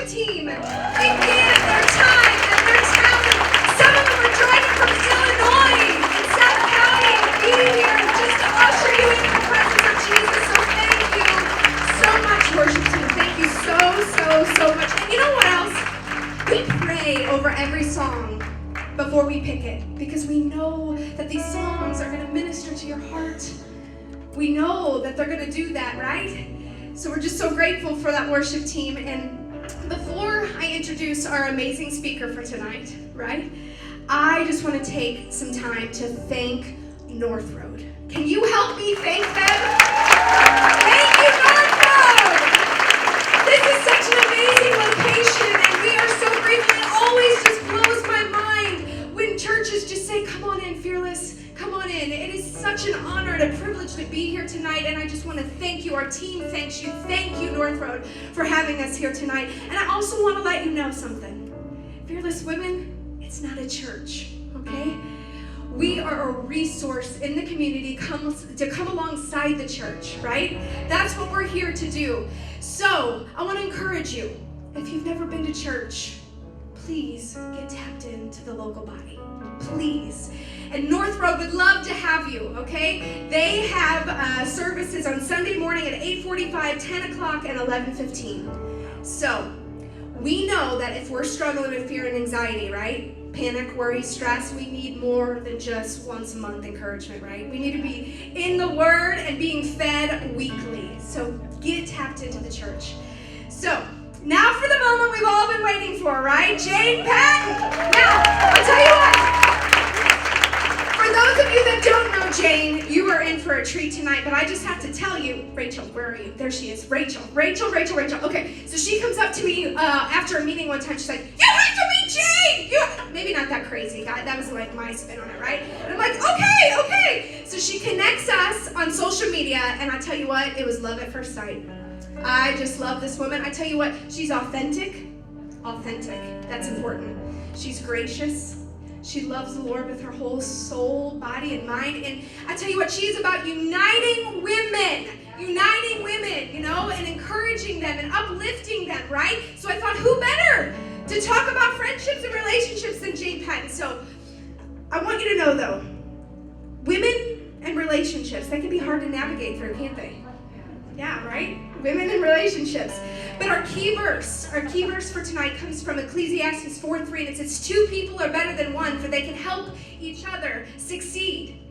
team. They give their time and their talent. Some of them are driving from Illinois and South County to be here just to usher you into the presence of Jesus. So thank you so much, worship team. Thank you so much. And you know what else? We pray over every song before we pick it, because we know that these songs are going to minister to your heart. We know that they're going to do that, right? So we're just so grateful for that worship team. And before I introduce our amazing speaker for tonight, right, I just want to take some time to thank North Road. Can you help me thank them? Thank you, North Road! This is such an amazing location, and we are so grateful. It always just blows my mind when churches just say, come on in, Fearless, come on in. It is such an honor and a privilege to be here tonight, and I just want to thank you. Our team thanks you. Thank you, North Road, for having us here tonight. And I also want to let you know something. Fearless Women, it's not a church, okay? We are a resource in the community to come alongside the church, right? That's what we're here to do. So I want to encourage you, if you've never been to church, please get tapped into the local body. Please. And North Road would love to have you, okay? They have services on Sunday morning at 8:45, 10 o'clock, and 11:15. So we know that if we're struggling with fear and anxiety, right? Panic, worry, stress, we need more than just once a month encouragement, right? We need to be in the Word and being fed weekly. So get tapped into the church. So now for the moment we've all been waiting for, right? Jane Patton. Now, I'll tell you what. For those of you that don't know Jane, you are in for a treat tonight, but I just have to tell you, Rachel, where are you? There she is, Rachel. Okay, so she comes up to me after a meeting one time, she's like, you have to meet Jane! Maybe not that crazy, guy. That was like my spin on it, right? And I'm like, okay. So she connects us on social media, and I tell you what, it was love at first sight. I just love this woman. I tell you what, she's authentic. That's important. She's gracious. She loves the Lord with her whole soul, body, and mind. And I tell you what, she's about uniting women, you know, and encouraging them and uplifting them, right? So I thought, who better to talk about friendships and relationships than Jane Patton? So I want you to know, though, women and relationships, they can be hard to navigate through, can't they? Yeah, right? Women and relationships. But our key verse for tonight comes from Ecclesiastes 4:3, and it says, 2 people are better than one, for they can help each other succeed.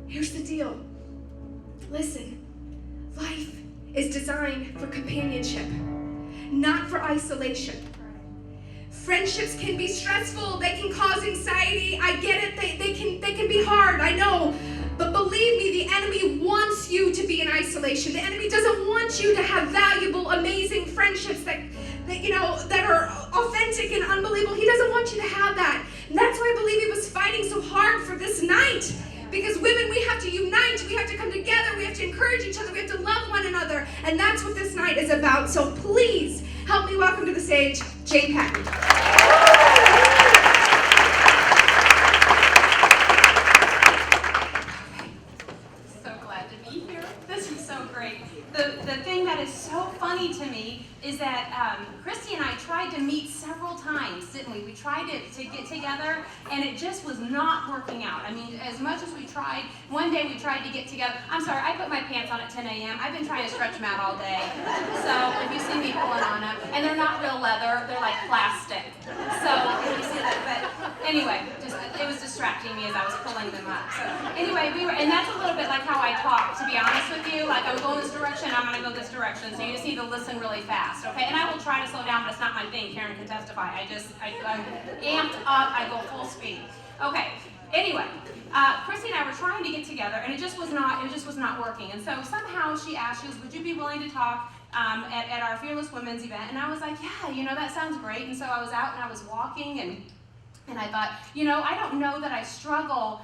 Here's the deal. Listen, life is designed for companionship, not for isolation. Friendships can be stressful. They can cause anxiety. I get it. They can be hard. I know. But believe me, the enemy wants you to be in isolation. The enemy doesn't want you to have valuable, amazing friendships that are authentic and unbelievable. He doesn't want you to have that. And that's why I believe he was fighting so hard for this night. Because women, we have to unite. We have to come together. We have to encourage each other. We have to love one another. And that's what this night is about. So please help me welcome to the stage Jane Patton. The thing that is so funny to me is that Christy and I tried to meet several times, didn't we? We tried to get together, and it just was not working out. I mean, as much as we tried, one day we tried to get together. I'm sorry, I put my pants on at 10 a.m. I've been trying to stretch them out all day. So if you see me pulling on them, and they're not real leather, they're like plastic. So if you see that, but anyway, it was distracting me as I was pulling them up. So anyway, and that's a little bit like how I talk, to be honest with you. Like I'm going this direction, I'm going to go this direction. So you just need to listen really fast, okay? And I will try to slow down, but it's not my thing. Karen can testify. I'm amped up. I go full speed. Okay. Anyway, Christy and I were trying to get together, and it just was not working. And so somehow she asked us, would you be willing to talk at our Fearless Women's event? And I was like, yeah, that sounds great. And so I was out and I was walking, and I thought, I don't know that I struggle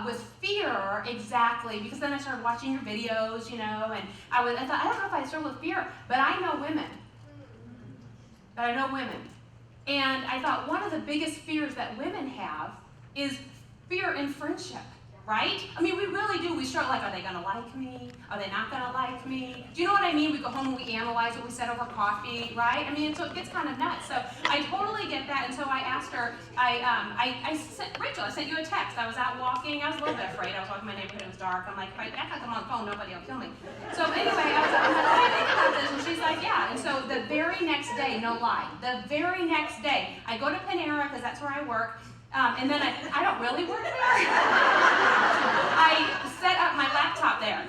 with fear exactly, because then I started watching your videos, and I thought, I don't know if I struggle with fear, but I know women. And I thought one of the biggest fears that women have is fear in friendship. right? I mean, we really do. We start like, are they going to like me? Are they not going to like me? Do you know what I mean? We go home and we analyze what we said over coffee, right? I mean, so it gets kind of nuts. So I totally get that. And so I asked her, I sent, Rachel, I sent you a text. I was out walking. I was a little bit afraid. I was walking my neighborhood. It was dark. I'm like, if I come on the phone, nobody will kill me. So anyway, I was like, what do I think about this? And she's like, yeah. And so the very next day, no lie, the very next day, I go to Panera because that's where I work. And then I don't really work there. I set up my laptop there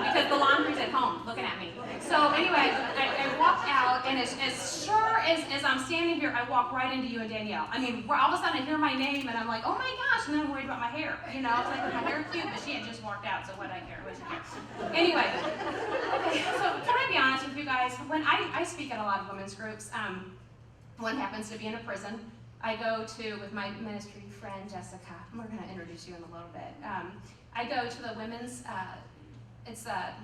because the laundry's at home looking at me. So anyway, I walked out, and as sure as I'm standing here, I walk right into you and Danielle. I mean, all of a sudden I hear my name, and I'm like, oh my gosh, and then I'm worried about my hair. You know, it's like, my hair cute, but she had just walked out, so what I care, what she cares. Anyway, okay, so can I be honest with you guys? When I speak at a lot of women's groups, one happens to be in a prison. I go to, with my ministry friend, Jessica, and we're going to introduce you in a little bit. I go to the women's, it's a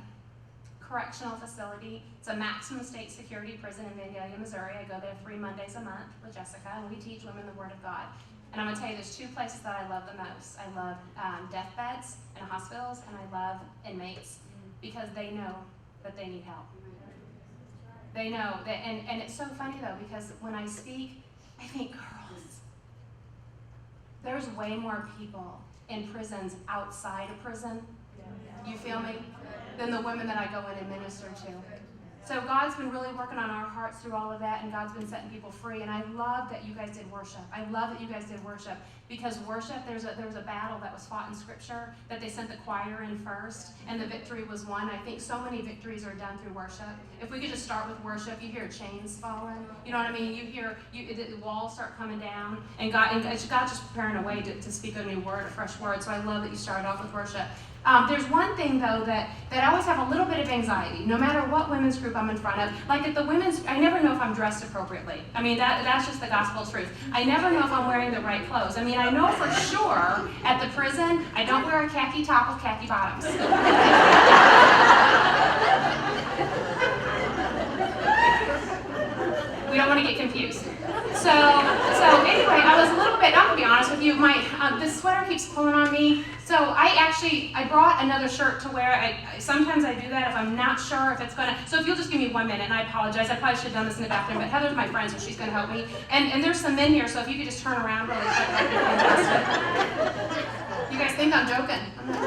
correctional facility. It's a maximum state security prison in Vandalia, Missouri. I go there 3 Mondays a month with Jessica, and we teach women the Word of God. And I'm going to tell you, there's 2 places that I love the most. I love deathbeds in hospitals, and I love inmates, because they know that they need help. They know that, and it's so funny though, because when I speak, I think, girls, there's way more people in prisons outside of prison, you feel me, than the women that I go in and minister to. So God's been really working on our hearts through all of that, and God's been setting people free. And I love that you guys did worship. I love that you guys did worship, because worship, there was a battle that was fought in Scripture that they sent the choir in first, and the victory was won. I think so many victories are done through worship. If we could just start with worship, you hear chains falling. You know what I mean? You hear the walls start coming down, and God's just preparing a way to speak a new word, a fresh word. So I love that you started off with worship. There's one thing though that I always have a little bit of anxiety, no matter what women's group I'm in front of. Like at the women's, I never know if I'm dressed appropriately. I mean, that's just the gospel truth. I never know if I'm wearing the right clothes. I mean, I know for sure at the prison, I don't wear a khaki top with khaki bottoms. We don't want to get confused. So anyway, I was a little bit, I'm going to be honest with you, this sweater keeps pulling on me. So I brought another shirt to wear. Sometimes I do that if I'm not sure if it's going to, so if you'll just give me 1 minute, and I apologize, I probably should have done this in the bathroom, but Heather's my friend, so she's going to help me. And there's some men here, so if you could just turn around really quick, that'd be fantastic. You guys think I'm joking? I'm not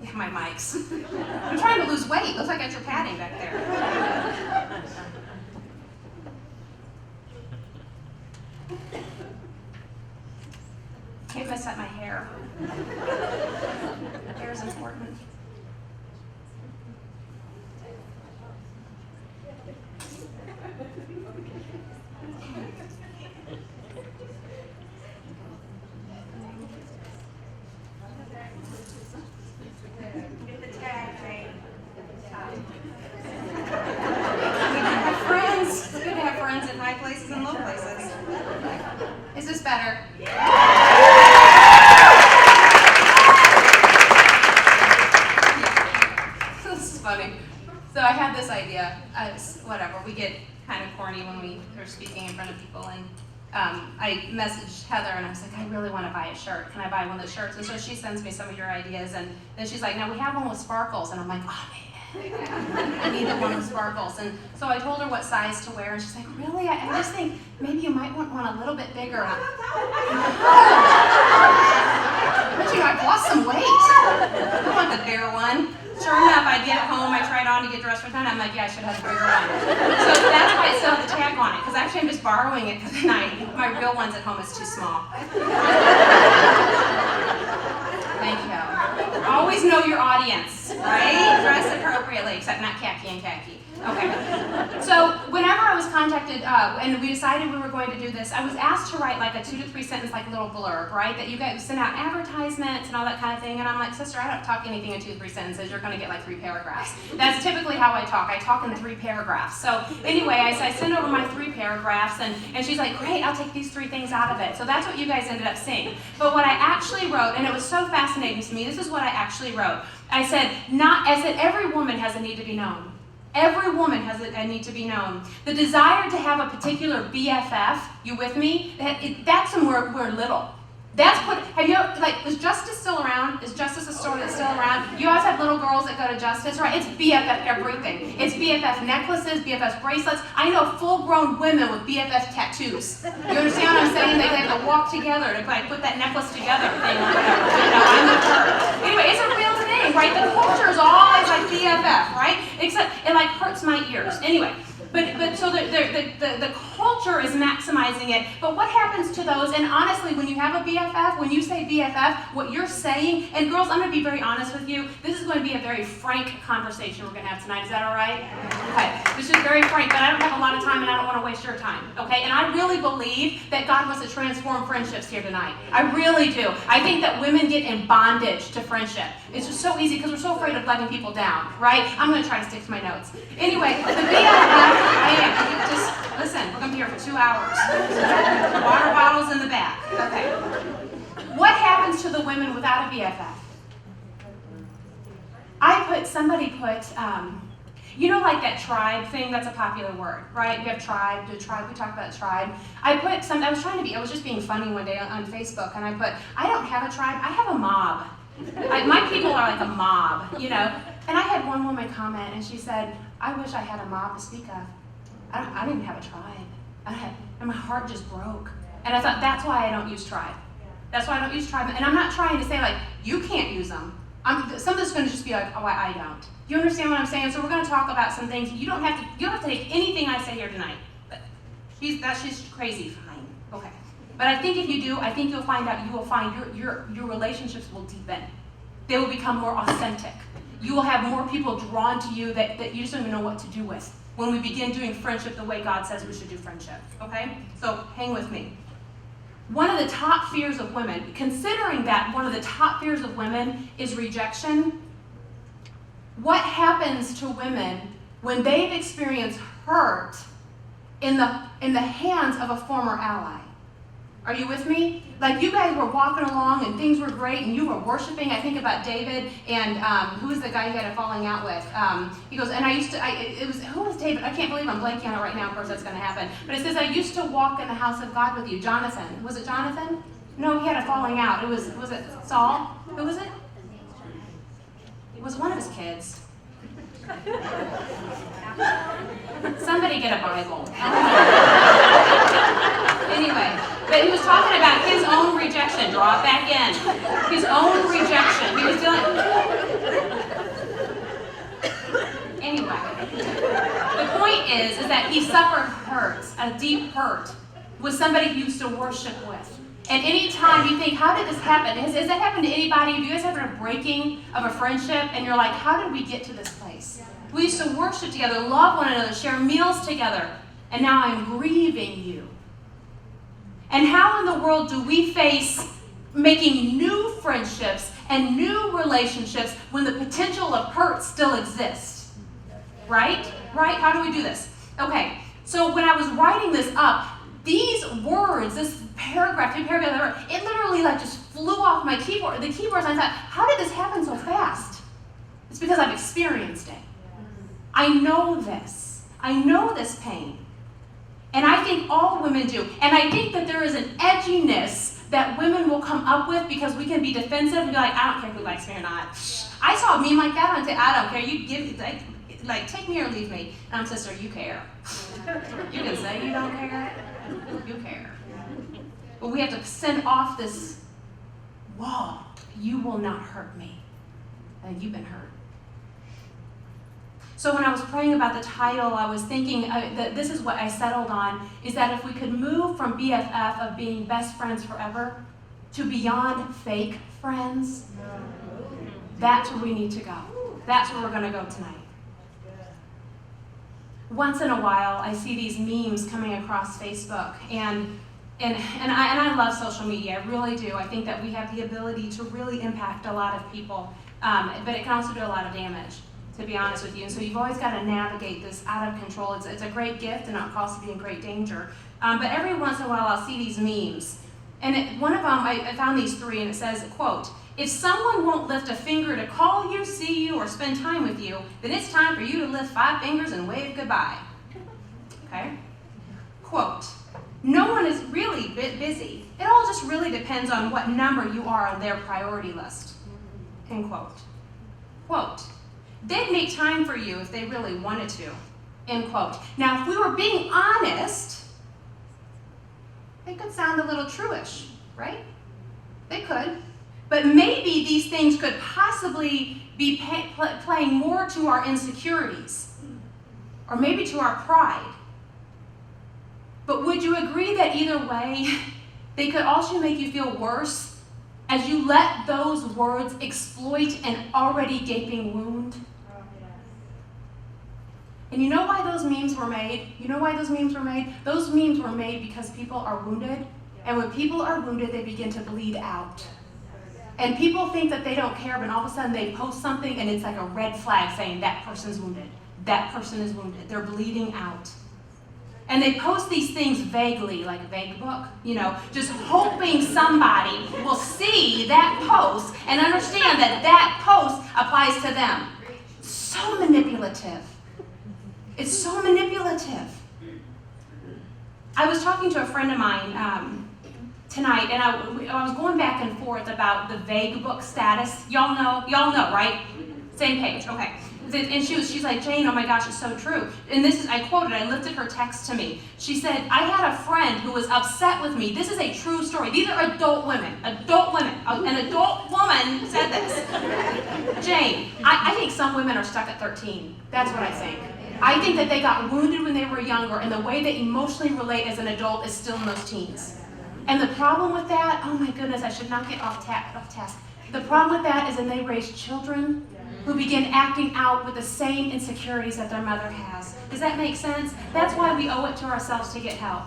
Yeah, my mics. I'm trying to lose weight. Looks like I got your padding back there. Can't mess up my hair. Hair is important. Is this better? This is funny. So I had this idea. Whatever, we get kind of corny when we are speaking in front of people, and I messaged Heather and I was like, I really want to buy a shirt. Can I buy one of those shirts? And so she sends me some of your ideas, and then she's like, now we have one with sparkles, and I'm like, oh man. I need the one with sparkles. And so I told her what size to wear, and she's like, really? I just think maybe you might want one a little bit bigger. But you know, I've lost some weight. I want the bigger one. Sure enough, I get it home, I try it on to get dressed for time, I'm like, yeah, I should have the bigger one. So that's why it still has the tag on it, because actually I'm just borrowing it because my real one's at home is too small. Thank you. Always know your audience, right? Dress appropriately, except not khaki and khaki. Okay. So whenever I was contacted, and we decided we were going to do this, I was asked to write like a 2 to 3 sentence, like little blurb, right? That you guys send out advertisements and all that kind of thing. And I'm like, sister, I don't talk anything in 2 to 3 sentences. You're going to get like 3 paragraphs. That's typically how I talk. I talk in 3 paragraphs. So anyway, I send over my 3 paragraphs, and she's like, great, I'll take these 3 things out of it. So that's what you guys ended up seeing. But what I actually wrote, and it was so fascinating to me, this is what I actually wrote. I said, every woman has a need to be known. Every woman has a need to be known. The desire to have a particular BFF, you with me? That's when we're little. Have you, like, is Justice still around? Is Justice still around? You always have little girls that go to Justice, right? It's BFF everything. It's BFF necklaces, BFF bracelets. I know full-grown women with BFF tattoos. You understand what I'm saying? They have to walk together to like put that necklace together thing or whatever. You know, I'm with her. Anyway, it's a real thing, right? The culture is always like BFF, right? Except it like hurts my ears. Anyway. But so the culture is maximizing it. But what happens to those? And honestly, when you have a BFF, when you say BFF, what you're saying, and girls, I'm going to be very honest with you. This is going to be a very frank conversation we're going to have tonight. Is that all right? Okay. This is very frank, but I don't have a lot of time, and I don't want to waste your time. Okay? And I really believe that God wants to transform friendships here tonight. I really do. I think that women get in bondage to friendship. It's just so easy because we're so afraid of letting people down, right? I'm going to try to stick to my notes. Anyway, the BFF. Just listen, we're going to be here for 2 hours. Water bottles in the back. Okay. What happens to the women without a BFF? Somebody put, you know, like that tribe thing, that's a popular word, right? We have tribe, we talk about tribe. I was just being funny one day on Facebook, and I put, I don't have a tribe, I have a mob. My people are like a mob, you know? And I had one woman comment, and she said, I wish I had a mob to speak of. I didn't have a tribe. And my heart just broke. And I thought, that's why I don't use tribe. That's why I don't use tribe. And I'm not trying to say, like, you can't use them. Some of this is going to just be like, oh, I don't. You understand what I'm saying? So we're going to talk about some things. You don't have to take anything I say here tonight. But that's just crazy. Fine. Okay. But I think if you do, I think you'll find your relationships will deepen. They will become more authentic. You will have more people drawn to you that you just don't even know what to do with when we begin doing friendship the way God says we should do friendship, okay? So hang with me. One of the top fears of women, considering that one of the top fears of women is rejection, what happens to women when they've experienced hurt in the hands of a former ally? Are you with me? Like, you guys were walking along and things were great and you were worshiping. I think about David and who was the guy he had a falling out with? He goes, and who was David? I can't believe I'm blanking on it right now. Of course, that's going to happen. But it says, I used to walk in the house of God with you. Jonathan. Was it Jonathan? No, he had a falling out. Was it Saul? Who was it? It was one of his kids. Somebody get a Bible. Anyway, but he was talking about his own rejection. Draw it back in. His own rejection. He was dealing. Anyway, the point is that he suffered hurts, a deep hurt, with somebody he used to worship with. And anytime you think, how did this happen? Has that happened to anybody? Have you guys ever had a breaking of a friendship and you're like, how did we get to this place? We used to worship together, love one another, share meals together, and now I'm grieving you. And how in the world do we face making new friendships and new relationships when the potential of hurt still exists? Right? Right? How do we do this? Okay, so when I was writing this up, these words, this paragraph, it literally like just flew off my keyboard. The keyboards, and I thought, how did this happen so fast? It's because I've experienced it. I know this. I know this pain. And I think all women do. And I think that there is an edginess that women will come up with because we can be defensive and be like, I don't care who likes me or not. I saw a meme like that on I don't care. You give, like, take me or leave me. And I'm sister, you care. You can say you don't care. You care. But we have to send off this wall. You will not hurt me. And you've been hurt. So when I was praying about the title, I was thinking that this is what I settled on, is that if we could move from BFF of being best friends forever to beyond fake friends, that's where we need to go. That's where we're going to go tonight. Once in a while, I see these memes coming across Facebook, and I love social media. I really do. I think that we have the ability to really impact a lot of people, but it can also do a lot of damage, to be honest with you. And so you've always got to navigate this out of control. It's a great gift, and it can also be in great danger. But every once in a while, I'll see these memes. And one of them, I found these three, and it says, quote, If someone won't lift a finger to call you, see you, or spend time with you, then it's time for you to lift 5 fingers and wave goodbye. Okay? Quote, no one is really busy. It all just really depends on what number you are on their priority list. End quote. Quote, they'd make time for you if they really wanted to. End quote. Now, if we were being honest, they could sound a little true-ish, right? They could. But maybe these things could possibly be playing more to our insecurities, or maybe to our pride. But would you agree that either way, they could also make you feel worse as you let those words exploit an already gaping wound? And you know why those memes were made? You know why those memes were made? Those memes were made because people are wounded. And when people are wounded, they begin to bleed out. And people think that they don't care, but all of a sudden they post something and it's like a red flag saying that person's wounded. That person is wounded. They're bleeding out. And they post these things vaguely, like a vague book, just hoping somebody will see that post and understand that that post applies to them. So manipulative. It's so manipulative. I was talking to a friend of mine tonight, and I was going back and forth about the vague book status. Y'all know, right? Same page, okay. And she's like, Jane, oh my gosh, it's so true. And I quoted, I lifted her text to me. She said, I had a friend who was upset with me. This is a true story. These are adult women. An adult woman said this. Jane, I think some women are stuck at 13. That's what I think. I think that they got wounded when they were younger, and the way they emotionally relate as an adult is still in those teens. And the problem with that, oh my goodness, I should not get off task. The problem with that is when they raise children who begin acting out with the same insecurities that their mother has. Does that make sense? That's why we owe it to ourselves to get help.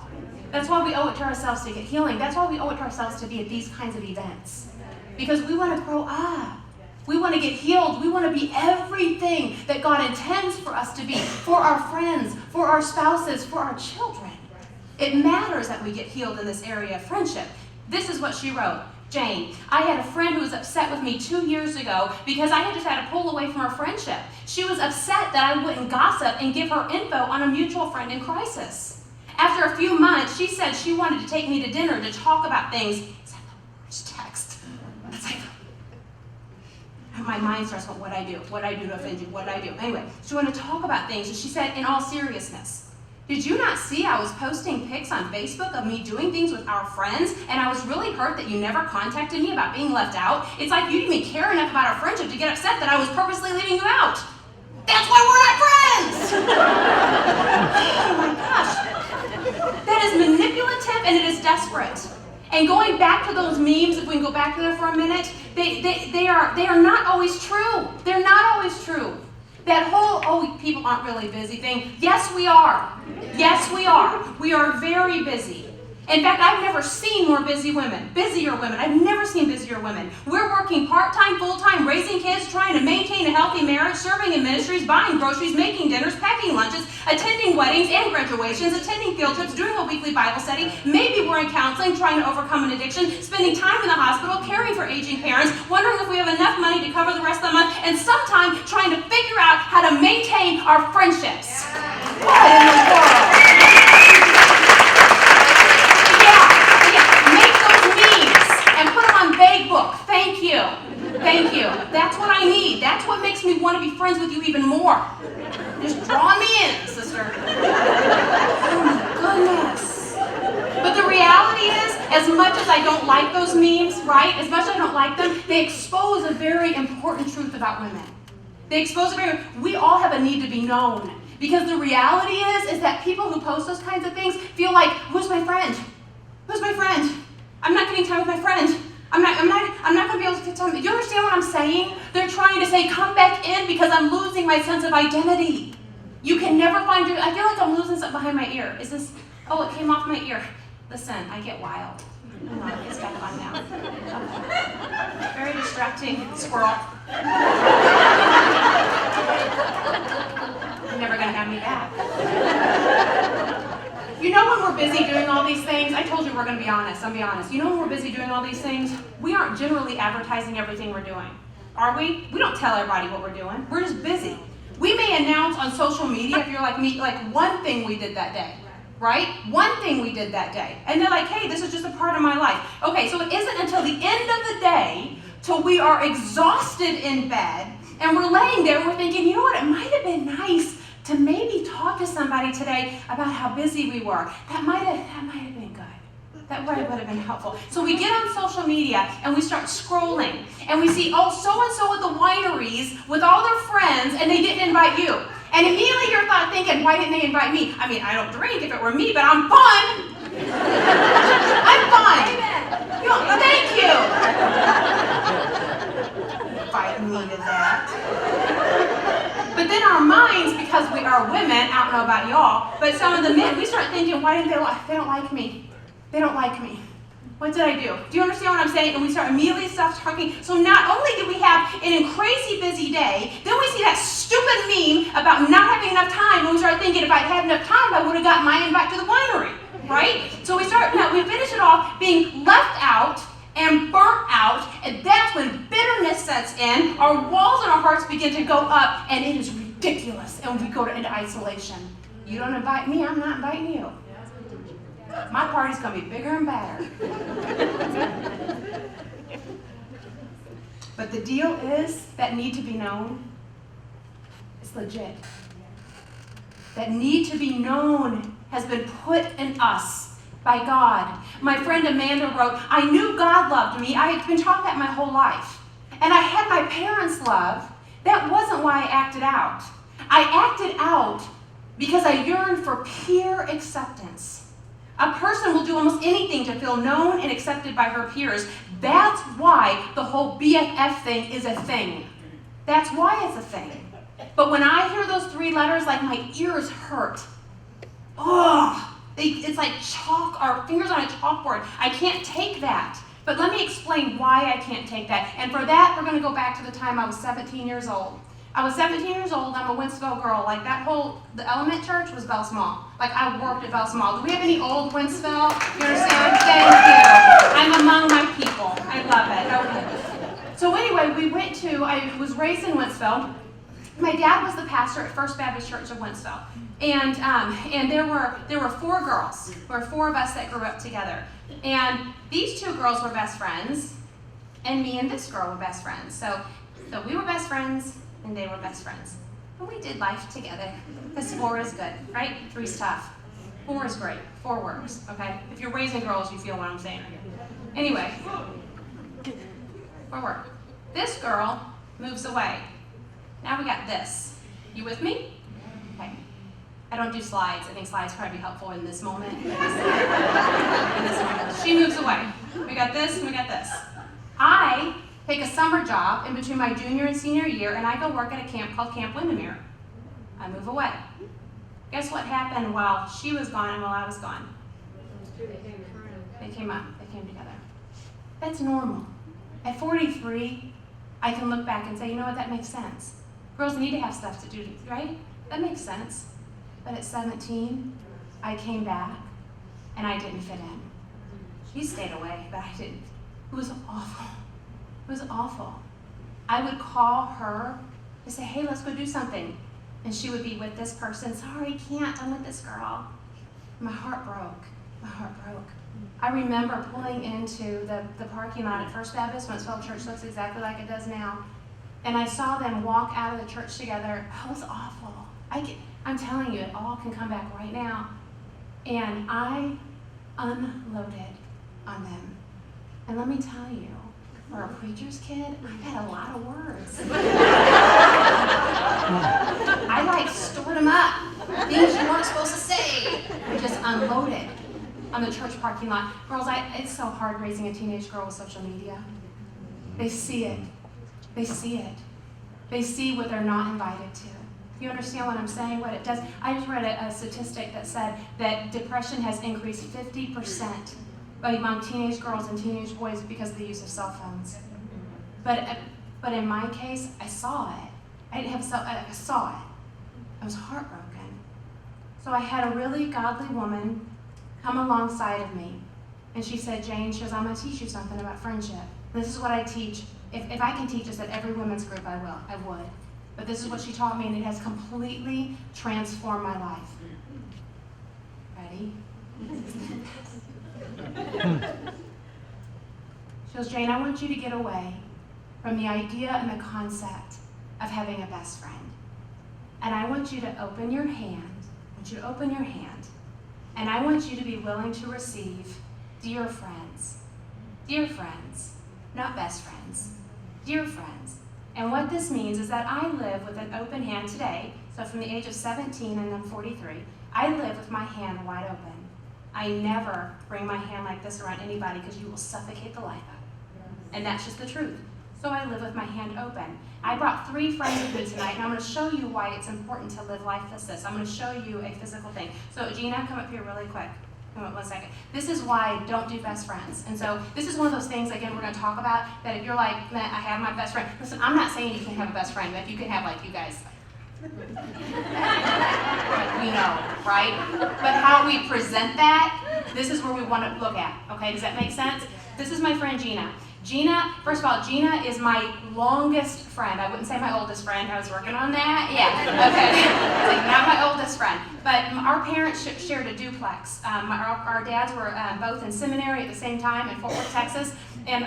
That's why we owe it to ourselves to get healing. That's why we owe it to ourselves to be at these kinds of events. Because we want to grow up. We want to get healed. We want to be everything that God intends for us to be, for our friends, for our spouses, for our children. It matters that we get healed in this area of friendship. This is what she wrote. Jane, I had a friend who was upset with me 2 years ago because I had just had to pull away from our friendship. She was upset that I wouldn't gossip and give her info on a mutual friend in crisis. After a few months, she said she wanted to take me to dinner to talk about things. Is that the worst text? It's like, my mind starts going, what I do to offend you, what I do. Anyway, she wanted to talk about things, and she said, in all seriousness, did you not see I was posting pics on Facebook of me doing things with our friends, and I was really hurt that you never contacted me about being left out? It's like you didn't even care enough about our friendship to get upset that I was purposely leaving you out. That's why we're not friends! Oh my gosh. That is manipulative and it is desperate. And going back to those memes, if we can go back to there for a minute, they are not always true. They're not always true. That whole, people aren't really busy thing. Yes, we are. Yes, we are. We are very busy. In fact, I've never seen busier women. I've never seen busier women. We're working part-time, full-time, raising kids, trying to maintain a healthy marriage, serving in ministries, buying groceries, making dinners, packing lunches, attending weddings and graduations, attending field trips, doing a weekly Bible study. Maybe we're in counseling, trying to overcome an addiction, spending time in the hospital, caring for aging parents, wondering if we have enough money to cover the rest of the month, and sometimes trying to figure out how to maintain our friendships. What in the world? Thank you. That's what I need. That's what makes me want to be friends with you even more. Just draw me in, sister. Oh my goodness. But the reality is, as much as I don't like those memes, right? As much as I don't like them, they expose a very important truth about women. We all have a need to be known. Because the reality is that people who post those kinds of things feel like, who's my friend? Who's my friend? I'm not getting time with my friend. I'm not going to be able to get time. Do you understand what I'm saying? They're trying to say, come back in because I'm losing my sense of identity. You can never find I feel like I'm losing something behind my ear. Is this, oh, it came off my ear. Listen, I get wild. Hold on, it's back on now. Okay. Very distracting squirrel. You're never going to have me back. You know when we're busy doing all these things, I told told you we're going to be honest. I'm be honest. You know when we're busy doing all these things, we aren't generally advertising everything we're doing. Are we? We don't tell everybody what we're doing. We're just busy. We may announce on social media, if you're like me, like one thing we did that day. Right? One thing we did that day. And they're like, hey, this is just a part of my life. Okay, so it isn't until the end of the day, till we are exhausted in bed, and we're laying there, we're thinking, you know what, it might have been nice to maybe talk to somebody today about how busy we were. That might have been good. That would have been helpful. So we get on social media and we start scrolling, and we see, oh, so-and-so at the wineries with all their friends, and they didn't invite you. And immediately you're thinking, why didn't they invite me? I mean, I don't drink if it were me, but I'm fun. I'm fun. You know, thank you. Invite me to that. But then our minds, because we are women, I don't know about y'all, but some of the men, we start thinking, why didn't they don't like me? They don't like me. What did I do? Do you understand what I'm saying? And we start immediately stop talking. So not only do we have a crazy busy day, then we see that stupid meme about not having enough time, and we start thinking, if I'd had enough time, I would have gotten my invite to the winery, right? So we finish it off being left out and burnt out, and that's when bitterness sets in, our walls in our hearts begin to go up, and it is ridiculous, and we go into isolation. You don't invite me, I'm not inviting you. My party's going to be bigger and badder. But the deal is, that need to be known, it's legit. That need to be known has been put in us by God. My friend Amanda wrote, I knew God loved me. I had been taught that my whole life. And I had my parents' love. That wasn't why I acted out. I acted out because I yearned for peer acceptance. A person will do almost anything to feel known and accepted by her peers. That's why the whole BFF thing is a thing. That's why it's a thing. But when I hear those 3 letters, like my ears hurt. It's like chalk, our fingers on a chalkboard. I can't take that. But let me explain why I can't take that. And for that, we're going to go back to the time I was 17 years old. I was 17 years old, I'm a Wentzville girl. Like the Element Church was Bell Small. Like I worked at Bell Small. Do we have any old Wentzville? You understand? Thank you. I'm among my people. I love it. Okay. So anyway, I was raised in Wentzville. My dad was the pastor at First Baptist Church of Wentzville. And there were 4 girls. There were 4 of us that grew up together. And these 2 girls were best friends, and me and this girl were best friends. So we were best friends, and they were best friends. And we did life together, because 4 is good, right? 3's tough. 4 is great. 4 works, okay? If you're raising girls, you feel what I'm saying right here. Anyway, 4 work. This girl moves away. Now we got this. You with me? Okay. I don't do slides. I think slides probably be helpful in this moment. She moves away. We got this, and we got this. I take a summer job in between my junior and senior year, and I go work at a camp called Camp Windermere. I move away. Guess what happened while she was gone and while I was gone? They came up. They came together. That's normal. At 43, I can look back and say, you know what, that makes sense. Girls need to have stuff to do, right? That makes sense. But at 17, I came back, and I didn't fit in. She stayed away, but I didn't. It was awful. It was awful. I would call her and say, hey, let's go do something. And she would be with this person. Sorry, can't. I'm with this girl. My heart broke. My heart broke. I remember pulling into the parking lot at First Baptist. Wentzville Church looks exactly like it does now. And I saw them walk out of the church together. It was awful. I'm telling you, it all can come back right now. And I unloaded on them. And let me tell you, for a preacher's kid, I've had a lot of words. I stored them up. Things you weren't supposed to say. I just unloaded on the church parking lot. Girls, it's so hard raising a teenage girl with social media. They see it. They see it. They see what they're not invited to. You understand what I'm saying? What it does? I just read a statistic that said that depression has increased 50% among teenage girls and teenage boys because of the use of cell phones. But in my case, I saw it. I didn't have I saw it. I was heartbroken. So I had a really godly woman come alongside of me And she said, Jane, she goes, I'm going to teach you something about friendship. This is what I teach. If I can teach this at every women's group, I would. But this is what she taught me, and it has completely transformed my life. Ready? She goes, Jane, I want you to get away from the idea and the concept of having a best friend. And I want you to open your hand. I want you to open your hand. And I want you to be willing to receive dear friends. Dear friends, not best friends. Dear friends. And what this means is that I live with an open hand today. So from the age of 17 and I'm 43, I live with my hand wide open. I never bring my hand like this around anybody because you will suffocate the life out. And that's just the truth. So I live with my hand open. I brought 3 friends with me tonight, and I'm going to show you why it's important to live life as this. I'm going to show you a physical thing. So Gina, come up here really quick. Come up 1 second. This is why I don't do best friends. And so this is one of those things, again, we're going to talk about, that if you're like, man, I have my best friend. Listen, I'm not saying you can have a best friend, but if you can have, like, you guys. We know, right? But how we present that, this is where we want to look at. Okay, does that make sense? This is my friend Gina. Gina, first of all, Gina is my longest friend. I wouldn't say my oldest friend. I was working on that. Yeah, okay. So not my oldest friend. But our parents shared a duplex. Our dads were both in seminary at the same time in Fort Worth, Texas. And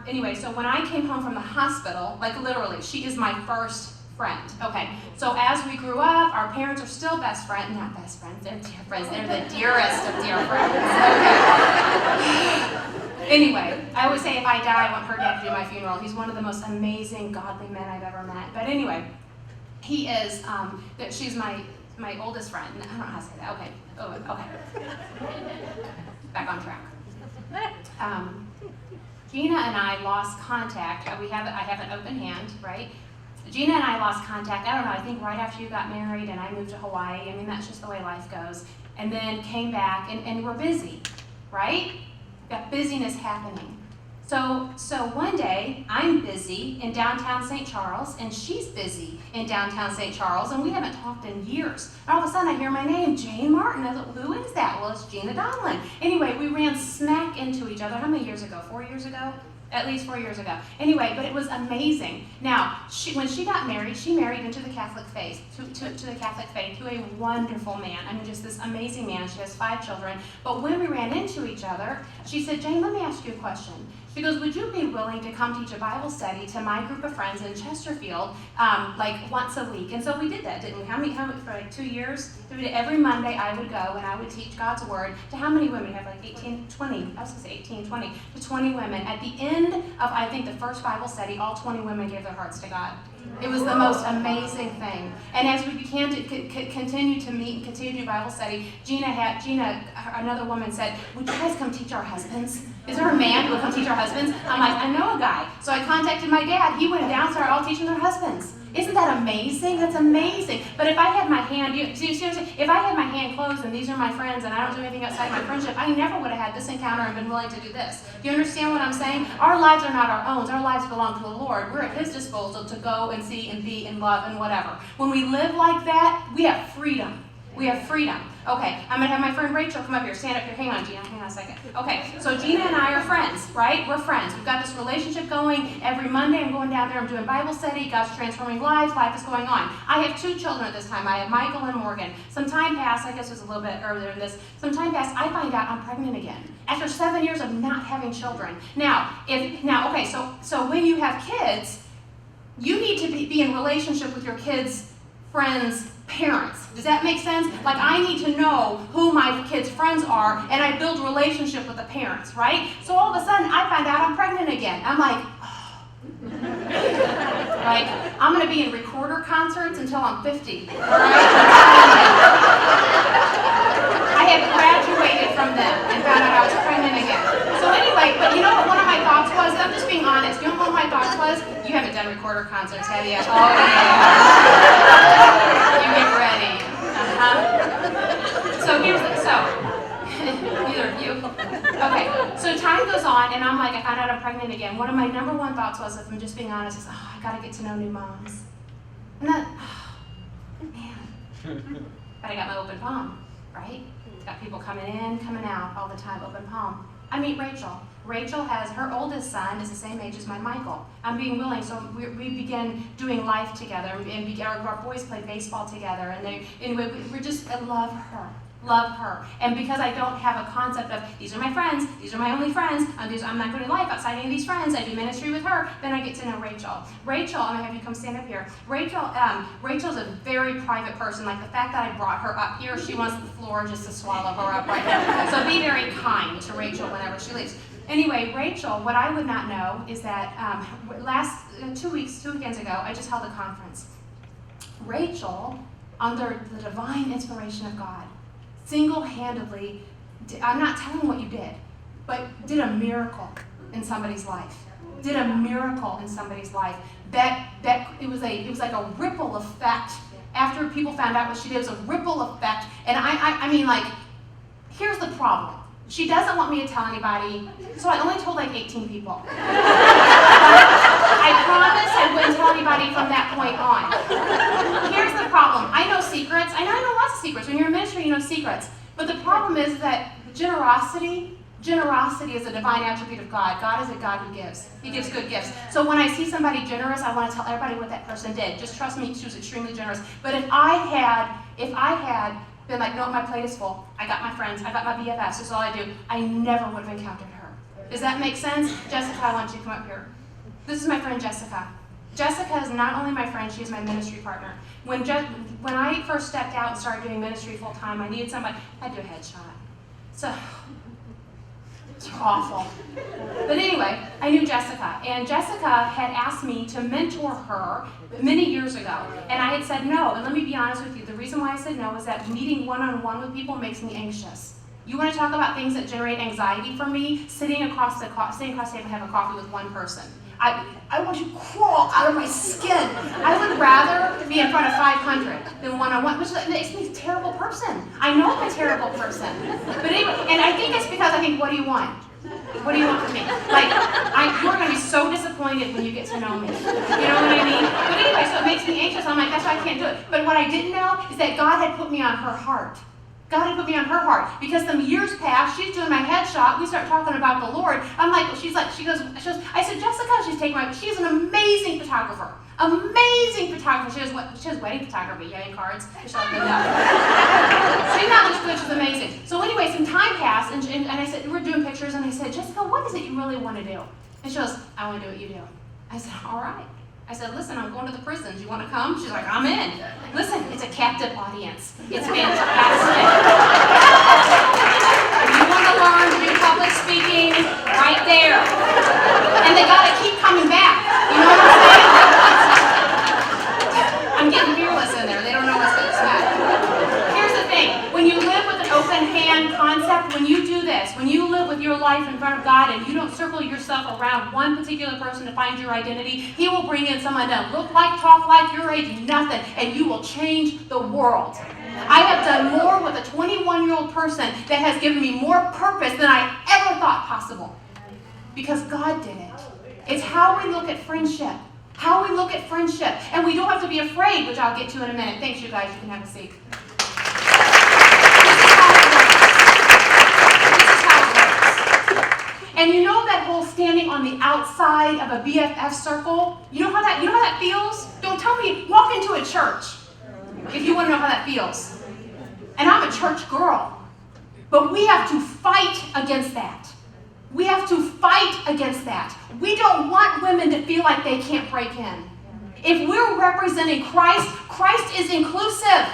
anyway, so when I came home from the hospital, like literally, she is my first friend. Okay, so as we grew up, our parents are still best friends. Not best friends, they're dear friends. They're the dearest of dear friends. Okay. Anyway, I always say if I die, I want her dad to do my funeral. He's one of the most amazing, godly men I've ever met. But anyway, he is, she's my oldest friend. I don't know how to say that. Okay. Oh, okay. Back on track. Gina and I lost contact. I have an open hand, right? Gina and I lost contact, I don't know, I think right after you got married and I moved to Hawaii. I mean, that's just the way life goes. And then came back and we're busy, right? Got busyness happening. So one day, I'm busy in downtown St. Charles, and she's busy in downtown St. Charles, and we haven't talked in years. And all of a sudden, I hear my name, Jane Martin. I was like, who is that? Well, it's Gina Donlin. Anyway, we ran smack into each other. How many years ago? 4 years ago? At least 4 years ago. Anyway, but it was amazing. Now, when she got married, she married into the Catholic faith, to the Catholic faith, to a wonderful man. I mean, just this amazing man. She has 5 children. But when we ran into each other, she said, Jane, let me ask you a question. She goes, would you be willing to come teach a Bible study to my group of friends in Chesterfield, like once a week? And so we did that, didn't we? How many for like 2 years? So we did, every Monday I would go and I would teach God's word to how many women? We have like 18, 20, I was going to say 18, 20, to 20 women. At the end of, I think, the first Bible study, all 20 women gave their hearts to God. It was the most amazing thing. And as we began to continue to meet and continue to do Bible study, Gina, another woman said, would you guys come teach our husbands? Is there a man who will come teach our husbands? I'm like, I know a guy. So I contacted my dad. He went down and started all teaching their husbands. Isn't that amazing? That's amazing. But if I had my hand, if I had my hand closed and these are my friends and I don't do anything outside my friendship, I never would have had this encounter and been willing to do this. Do you understand what I'm saying? Our lives are not our own. Our lives belong to the Lord. We're at His disposal to go and see and be and love and whatever. When we live like that, we have freedom. We have freedom. Okay, I'm going to have my friend Rachel come up here. Stand up here. Hang on, Gina. Hang on a second. Okay, so Gina and I are friends, right? We're friends. We've got this relationship going. Every Monday I'm going down there. I'm doing Bible study. God's transforming lives. Life is going on. I have 2 children at this time. I have Michael and Morgan. Some time passed. I guess it was a little bit earlier than this. Some time passed. I find out I'm pregnant again. After 7 years of not having children. Okay, so when you have kids, you need to be in relationship with your kids' friends' parents. Does that make sense? Like, I need to know who my kids' friends are, and I build relationship with the parents, right? So all of a sudden, I find out I'm pregnant again. I'm like, oh. Like, I'm going to be in recorder concerts until I'm 50. Right? I had graduated from them and found out I was pregnant again. So anyway, but you know what one of my thoughts was? I'm just being honest. You know what one of my thoughts was? You haven't done recorder concerts, have you? Oh, yeah. You get ready. Neither of you. Okay, so time goes on, and I'm like, I found out I'm pregnant again. One of my number 1 thoughts was, if I'm just being honest, is, I gotta get to know new moms. And then, man. But I got my open palm, right? Got people coming in, coming out all the time, open palm. I meet Rachel. Rachel has, her oldest son is the same age as my Michael. I'm being willing, so we begin doing life together, and our boys play baseball together, and we're just, I love her. Love her. And because I don't have a concept of, these are my friends, these are my only friends, I'm not going to life outside any of these friends, I do ministry with her, then I get to know Rachel. Rachel, I'm going to have you come stand up here. Rachel's a very private person. Like the fact that I brought her up here, she wants the floor just to swallow her up right now. So be very kind to Rachel whenever she leaves. Anyway, Rachel, what I would not know is that last 2 weekends ago, I just held a conference. Rachel, under the divine inspiration of God, single-handedly, I'm not telling what you did, but did a miracle in somebody's life. Did a miracle in somebody's life. That it was like a ripple effect. After people found out what she did, it was a ripple effect. And I mean, like, here's the problem. She doesn't want me to tell anybody, so I only told like 18 people. I promise I wouldn't tell anybody from that point on. Here's the problem. I know secrets. I know lots of secrets. When you're in ministry, you know secrets. But the problem is that generosity is a divine attribute of God. God is a God who gives. He gives good gifts. So when I see somebody generous, I want to tell everybody what that person did. Just trust me, she was extremely generous. But if I had been like, no, my plate is full, I got my friends, I got my BFFs, this is all I do, I never would have encountered her. Does that make sense? Jessica, I want you to come up here. This is my friend Jessica. Jessica is not only my friend, she's my ministry partner. When I first stepped out and started doing ministry full time, I needed somebody, I'd do a headshot. So, it's awful. But anyway, I knew Jessica, and Jessica had asked me to mentor her many years ago, and I had said no. And let me be honest with you, the reason why I said no is that meeting one-on-one with people makes me anxious. You want to talk about things that generate anxiety for me? Sitting across the table and have a coffee with one person. I want to crawl out of my skin. I would rather be in front of 500 than one-on-one, which makes me a terrible person. I know I'm a terrible person. But anyway, and I think it's because I think, what do you want? What do you want from me? Like, you're going to be so disappointed when you get to know me. You know what I mean? But anyway, so it makes me anxious. I'm like, that's why I can't do it. But what I didn't know is that God had put me on her heart. God had put me on her heart. Because some years passed, she's doing my headshot, we start talking about the Lord. I'm like, she goes, I said, Jessica, she's an amazing photographer. Amazing photographer. She has wedding photography, cards. She's not looks good, she's amazing. So anyway, some time passed, and I said, we're doing pictures, and I said, Jessica, what is it you really want to do? And she goes, I want to do what you do. I said, all right. I said, listen, I'm going to the prisons. You want to come? She's like, I'm in. Listen, it's a captive audience. It's fantastic. If you want to learn to do public speaking, right there. And they got to keep coming back. You know what I'm saying? I'm getting fearless in there. They don't know what's going to expect. Here's the thing. When you live with an open hand concept, when you do this, when you live with your life in front of God and you don't circle yourself around one particular person to find your identity, He will bring in someone that look like, talk like, your age, nothing, and you will change the world. I have done more with a 21-year-old person that has given me more purpose than I ever thought possible. Because God did it. It's how we look at friendship. How we look at friendship. And we don't have to be afraid, which I'll get to in a minute. Thanks, you guys. You can have a seat. And you know that whole standing on the outside of a BFF circle? You know how that feels? Don't tell me, walk into a church if you want to know how that feels. And I'm a church girl. But we have to fight against that. We have to fight against that. We don't want women to feel like they can't break in. If we're representing Christ, Christ is inclusive.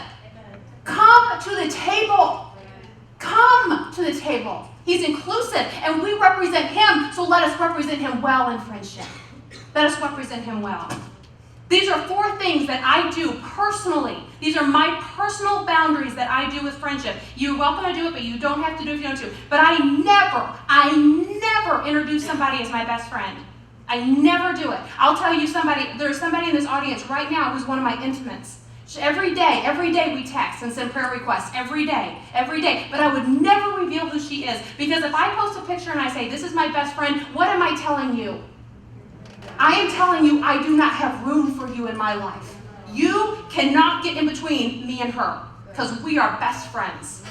Come to the table. Come to the table. He's inclusive, and we represent Him, so let us represent Him well in friendship. Let us represent Him well. These are 4 things that I do personally. These are my personal boundaries that I do with friendship. You're welcome to do it, but you don't have to do it if you don't want to. But I never introduce somebody as my best friend. I never do it. I'll tell you there's somebody in this audience right now who's one of my intimates. Every day we text and send prayer requests. Every day. But I would never reveal who she is. Because if I post a picture and I say, this is my best friend, what am I telling you? I am telling you I do not have room for you in my life. You cannot get in between me and her. Because we are best friends.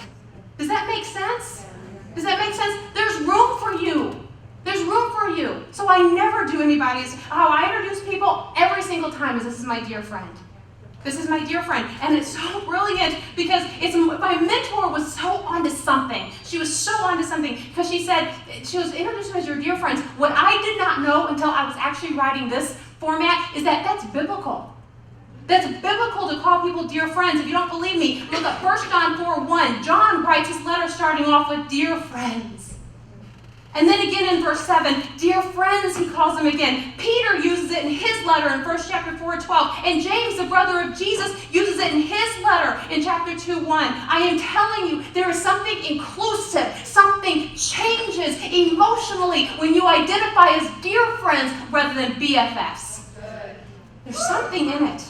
Does that make sense? Does that make sense? There's room for you. There's room for you. So I never do anybody's, I introduce people every single time as this is my dear friend. This is my dear friend. And it's so brilliant because my mentor was so onto something. She was so onto something because she was introduced as your dear friends. What I did not know until I was actually writing this format is that that's biblical. That's biblical to call people dear friends. If you don't believe me, look at 1 John 4:1. John writes his letter starting off with dear friends. And then again in verse 7, dear friends, he calls them again. Peter uses it in his letter in 1 chapter 4:12. And James, the brother of Jesus, uses it in his letter in chapter 2:1. I am telling you, there is something inclusive. Something changes emotionally when you identify as dear friends rather than BFFs. There's something in it.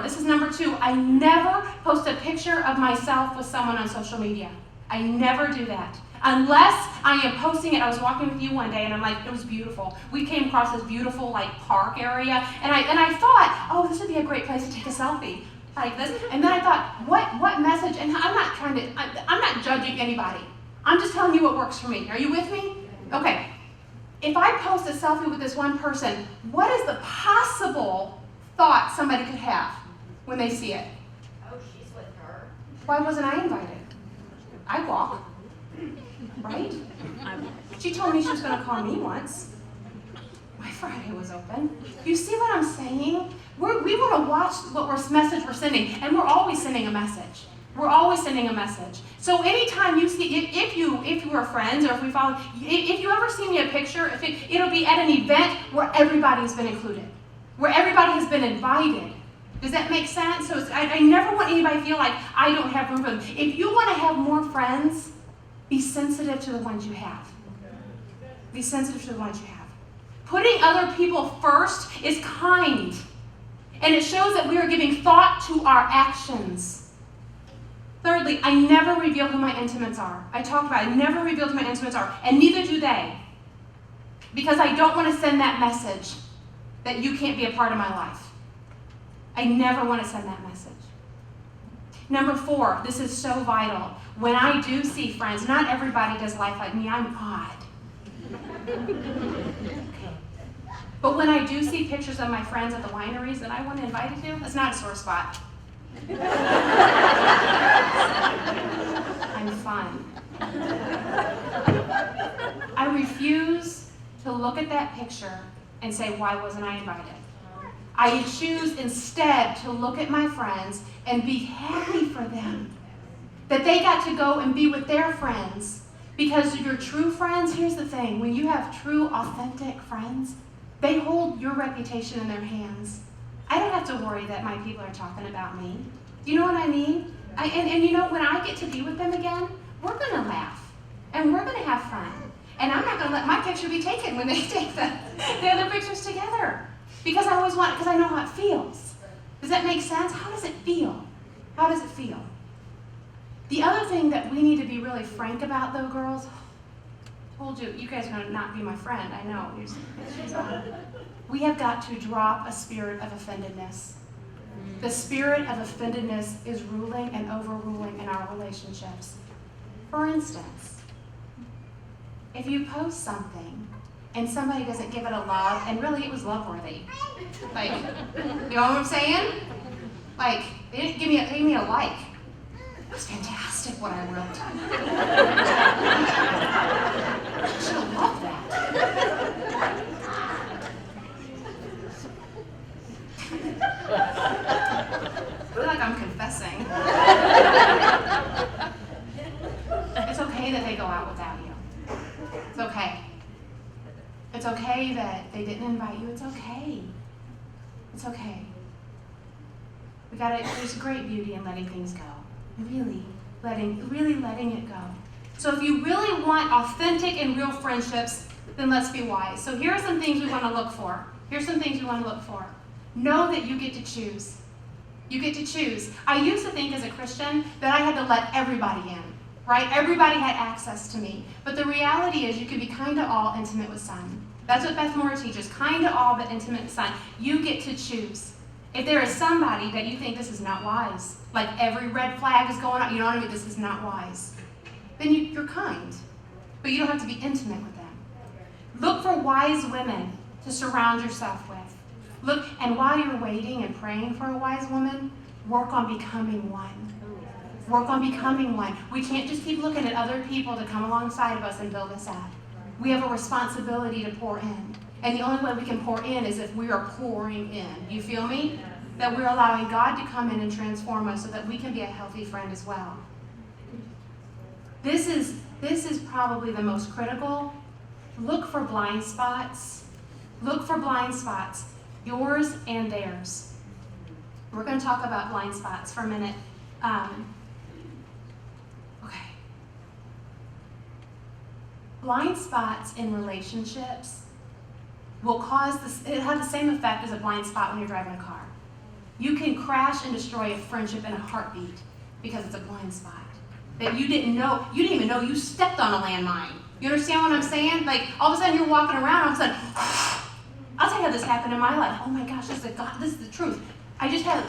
This is number 2, I never post a picture of myself with someone on social media. I never do that. Unless I am posting it. I was walking with you one day and I'm like, it was beautiful. We came across this beautiful park area and I thought, this would be a great place to take a selfie like this. And then I thought, what message? And I'm not judging anybody. I'm just telling you what works for me. Are you with me? Okay. If I post a selfie with this one person, what is the possible thought somebody could have when they see it? Oh, she's with her. Why wasn't I invited? I walk. Right? She told me she was going to call me once. My Friday was open. You see what I'm saying? We want to watch what message we're sending, and we're always sending a message. We're always sending a message. So anytime you see, if you are friends, or if you ever see me a picture, it'll be at an event where everybody's been included, where everybody has been invited. Does that make sense? So I never want anybody to feel like I don't have room for them. If you want to have more friends, be sensitive to the ones you have. Be sensitive to the ones you have. Putting other people first is kind. And it shows that we are giving thought to our actions. Thirdly, I never reveal who my intimates are. I talked about it. I never reveal who my intimates are. And neither do they. Because I don't want to send that message that you can't be a part of my life. I never want to send that message. Number 4, this is so vital. When I do see friends, not everybody does life like me. I'm odd. But when I do see pictures of my friends at the wineries that I want to invite you to, it's not a sore spot. I'm fun. I refuse to look at that picture and say, why wasn't I invited? I choose instead to look at my friends and be happy for them. That they got to go and be with their friends. Because your true friends, here's the thing, when you have true, authentic friends, they hold your reputation in their hands. I don't have to worry that my people are talking about me. Do you know what I mean? And when I get to be with them again, we're going to laugh. And we're going to have fun. And I'm not going to let my picture be taken when they take the other pictures together. Because I always want it, because I know how it feels. Does that make sense? How does it feel? How does it feel? The other thing that we need to be really frank about, though, girls, told you guys are going to not be my friend. I know. We have got to drop a spirit of offendedness. The spirit of offendedness is ruling and overruling in our relationships. For instance, if you post something and somebody doesn't give it a love, and really it was love-worthy. Like, you know what I'm saying? Like, they didn't give me a like. It was fantastic what I wrote. I should have loved that. I feel like I'm confessing. It's okay that they go out without you. It's okay. It's okay that they didn't invite you. It's okay. It's okay. There's great beauty in letting things go. Really letting it go. So if you really want authentic and real friendships, then let's be wise. So here are some things we want to look for. Know that you get to choose. You get to choose. I used to think as a Christian that I had to let everybody in, right? Everybody had access to me. But the reality is you can be kind to all, intimate with some. That's what Beth Moore teaches. Kind to all, but intimate with some. You get to choose. If there is somebody that you think this is not wise, like every red flag is going on, you know what I mean, this is not wise, then you're kind. But you don't have to be intimate with them. Look for wise women to surround yourself with. Look, and while you're waiting and praying for a wise woman, work on becoming one. Work on becoming one. We can't just keep looking at other people to come alongside of us and build us up. We have a responsibility to pour in. And the only way we can pour in is if we are pouring in. You feel me? That we're allowing God to come in and transform us so that we can be a healthy friend as well. This is probably the most critical. Look for blind spots. Look for blind spots, yours and theirs. We're going to talk about blind spots for a minute. Okay. Blind spots in relationships will cause this, it has the same effect as a blind spot when you're driving a car. You can crash and destroy a friendship in a heartbeat because it's a blind spot that you didn't even know you stepped on a landmine. You understand what I'm saying? Like, all of a sudden you're walking around, all of a sudden, I'll tell you how this happened in my life. Oh my gosh, this is the truth. I just had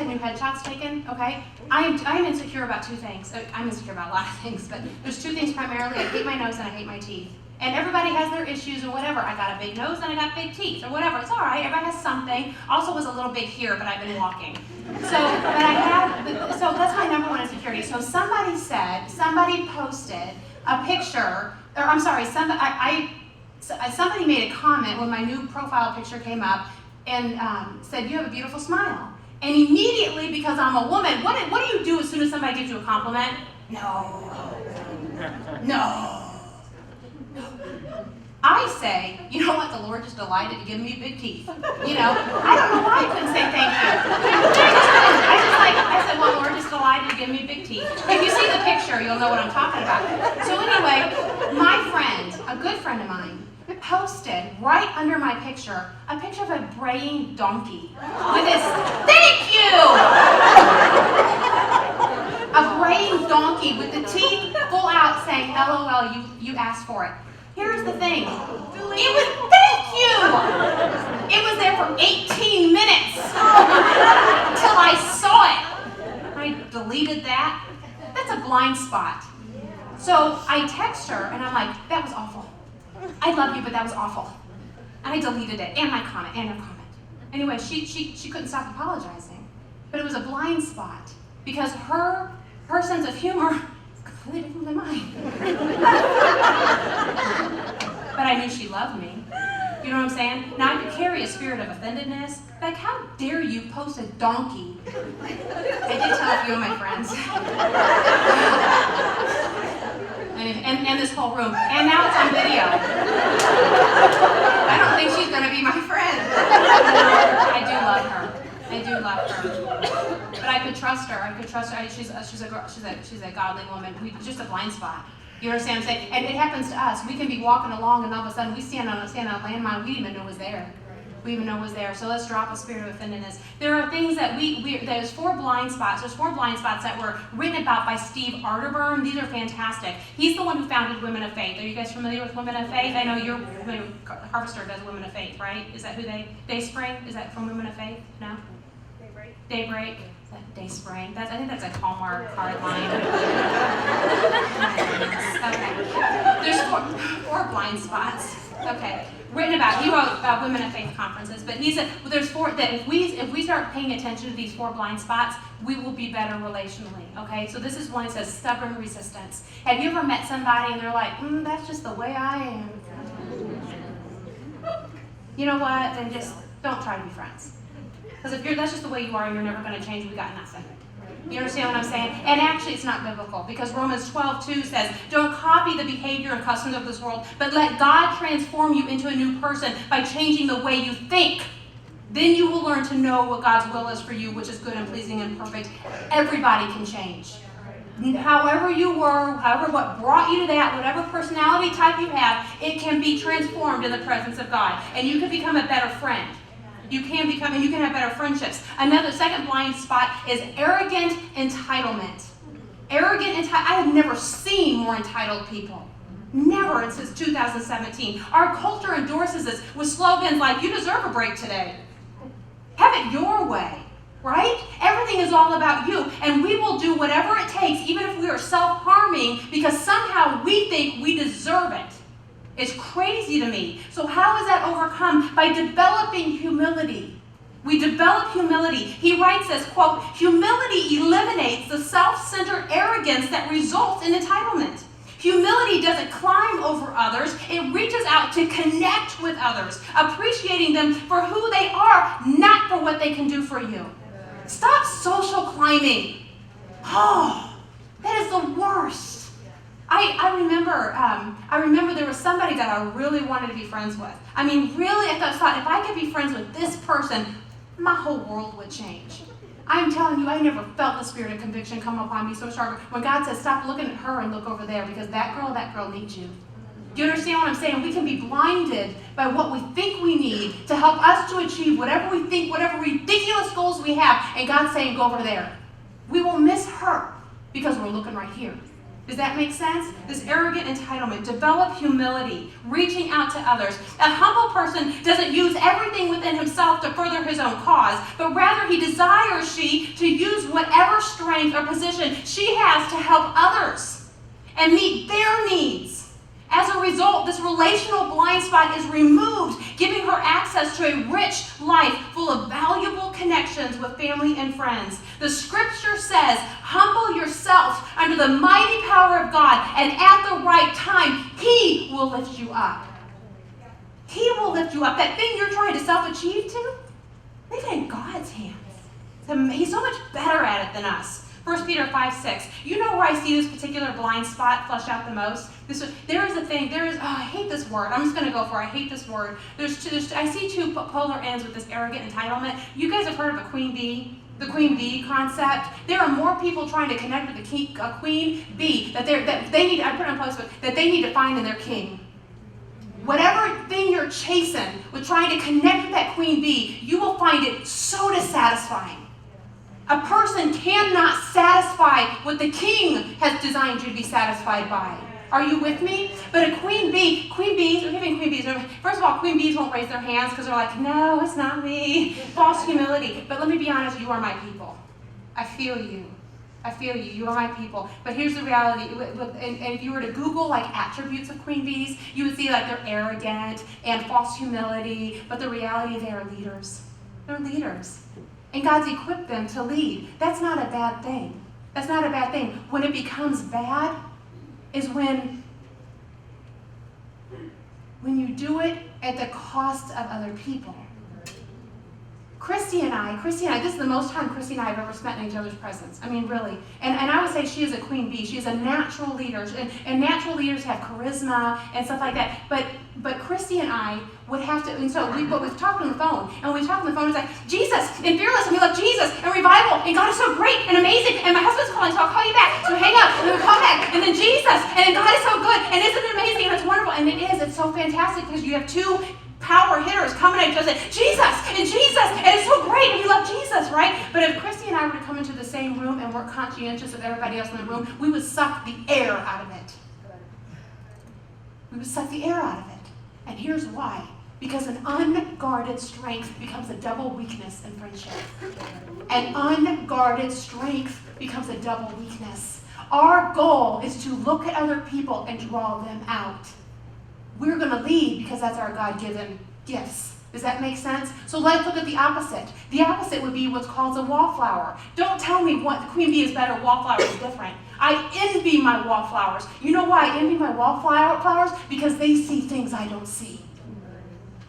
new headshots taken, okay? I am insecure about two things. I'm insecure about a lot of things, but there's two things primarily. I hate my nose and I hate my teeth. And everybody has their issues and whatever. I got a big nose and I got big teeth or whatever. It's all right. Everybody has something. Also was a little big here, but I've been walking. So that's my number one insecurity. So somebody posted a picture, or I'm sorry, somebody made a comment when my new profile picture came up and said, "You have a beautiful smile." And immediately, because I'm a woman, what do you do as soon as somebody gives you a compliment? No. I say, you know what, the Lord just delighted to give me big teeth. You know, I don't know why I couldn't say thank you. I said, well, Lord just delighted to give me big teeth. If you see the picture, you'll know what I'm talking about. So anyway, my friend, a good friend of mine, posted right under my picture a picture of a braying donkey with his, thank you! A braying donkey with the teeth full out saying, LOL, you asked for it. Here's the thing. Thank you! It was there for 18 minutes till I saw it. I deleted that. That's a blind spot. So I text her and I'm like, that was awful. I love you, but that was awful. And I deleted it, and my comment, and her comment. Anyway, she couldn't stop apologizing. But it was a blind spot because her sense of humor is completely different than mine. But I knew she loved me. You know what I'm saying? Now I could carry a spirit of offendedness. Like, how dare you post a donkey? I did tell a few of my friends. And this whole room. And now it's on video. I don't think she's going to be my friend. I do love her. But I could trust her. She's a godly woman. Just a blind spot. You understand what I'm saying? And it happens to us. We can be walking along and all of a sudden we stand on a landmine we didn't even know was there. So let's drop a spirit of offendedness. There are things that there's 4 blind spots. There's 4 blind spots that were written about by Steve Arterburn. These are fantastic. He's the one who founded Women of Faith. Are you guys familiar with Women of Faith? I know you're familiar with Harvester does Women of Faith, right? Is that who Dayspring? Is that from Women of Faith? No? Daybreak. Is that Dayspring? I think that's a Hallmark card line. Okay. There's 4 blind spots. Okay. He wrote about Women of Faith conferences, but he said there's 4 that if we start paying attention to these 4 blind spots, we will be better relationally. Okay, so this is one. It says stubborn resistance. Have you ever met somebody and they're like, that's just the way I am? You know what? Then just don't try to be friends. Because if that's just the way you are and you're never going to change, we got nothing. You understand what I'm saying? And actually, it's not biblical because Romans 12:2 says, don't copy the behavior and customs of this world, but let God transform you into a new person by changing the way you think. Then you will learn to know what God's will is for you, which is good and pleasing and perfect. Everybody can change. However you were, what brought you to that, whatever personality type you have, it can be transformed in the presence of God. And you can become a better friend. You can have better friendships. Second blind spot is arrogant entitlement. I have never seen more entitled people. Never since 2017. Our culture endorses this with slogans like, you deserve a break today. Have it your way, right? Everything is all about you, and we will do whatever it takes, even if we are self-harming, because somehow we think we deserve it. It's crazy to me. So how is that overcome? By developing humility. We develop humility. He writes this, quote, humility eliminates the self-centered arrogance that results in entitlement. Humility doesn't climb over others. It reaches out to connect with others, appreciating them for who they are, not for what they can do for you. Stop social climbing. Oh, that is the worst. I remember there was somebody that I really wanted to be friends with. I mean, really, I thought if I could be friends with this person, my whole world would change. I'm telling you, I never felt the spirit of conviction come upon me so sharp. When God says, stop looking at her and look over there, because that girl needs you. Do you understand what I'm saying? We can be blinded by what we think we need to help us to achieve whatever we think, whatever ridiculous goals we have, and God's saying, go over there. We will miss her because we're looking right here. Does that make sense? This arrogant entitlement. Develop humility, reaching out to others. A humble person doesn't use everything within himself to further his own cause, but rather he desires to use whatever strength or position she has to help others and meet their needs. As a result, this relational blind spot is removed, giving her access to a rich life full of valuable connections with family and friends. The scripture says, humble yourself under the mighty power of God, and at the right time, He will lift you up. He will lift you up. That thing you're trying to self-achieve to, leave it in God's hands. He's so much better at it than us. 1 Peter 5:6. You know where I see this particular blind spot flushed out the most? I hate this word. I'm just going to go for it. I hate this word. I see two polar ends with this arrogant entitlement. You guys have heard of a queen bee? The queen bee concept. There are more people trying to connect with the queen bee that they need. I put on post that they need to find in their king. Whatever thing you're chasing with trying to connect with that queen bee, you will find it so dissatisfying. A person cannot satisfy what the king has designed you to be satisfied by. Are you with me? But a queen bee, first of all, queen bees won't raise their hands because they're like, no, it's not me. False humility. But let me be honest, you are my people. I feel you. You are my people. But here's the reality. And if you were to Google like attributes of queen bees, you would see like they're arrogant and false humility. But the reality, they are leaders. They're leaders. And God's equipped them to lead. That's not a bad thing. That's not a bad thing. When it becomes bad is when you do it at the cost of other people. Christy and I, this is the most time Christy and I have ever spent in each other's presence. I mean, really. And I would say she is a queen bee. She is a natural leader. And natural leaders have charisma and stuff like that. But Christy and I would have to, and so we've talked on the phone. And when we talk on the phone, it's like, Jesus, and Fearless, and we love Jesus, and revival, and God is so great and amazing, and my husband's calling, so I'll call you back. So hang up, and then we call back, and then Jesus, and then God is so good, and isn't it amazing, and it's wonderful, and it is, it's so fantastic, because you have two power hitters coming at each other, Jesus, and it's so great, and we love Jesus, right? But if Christy and I were to come into the same room and we're conscientious of everybody else in the room, we would suck the air out of it. We would suck the air out of it. And here's why. Because an unguarded strength becomes a double weakness in friendship. An unguarded strength becomes a double weakness. Our goal is to look at other people and draw them out. We're going to lead because that's our God-given gifts. Does that make sense? So let's look at the opposite. The opposite would be what's called a wallflower. Don't tell me what the queen bee is better, wallflower is different. I envy my wallflowers. You know why I envy my wallflowers? Because they see things I don't see.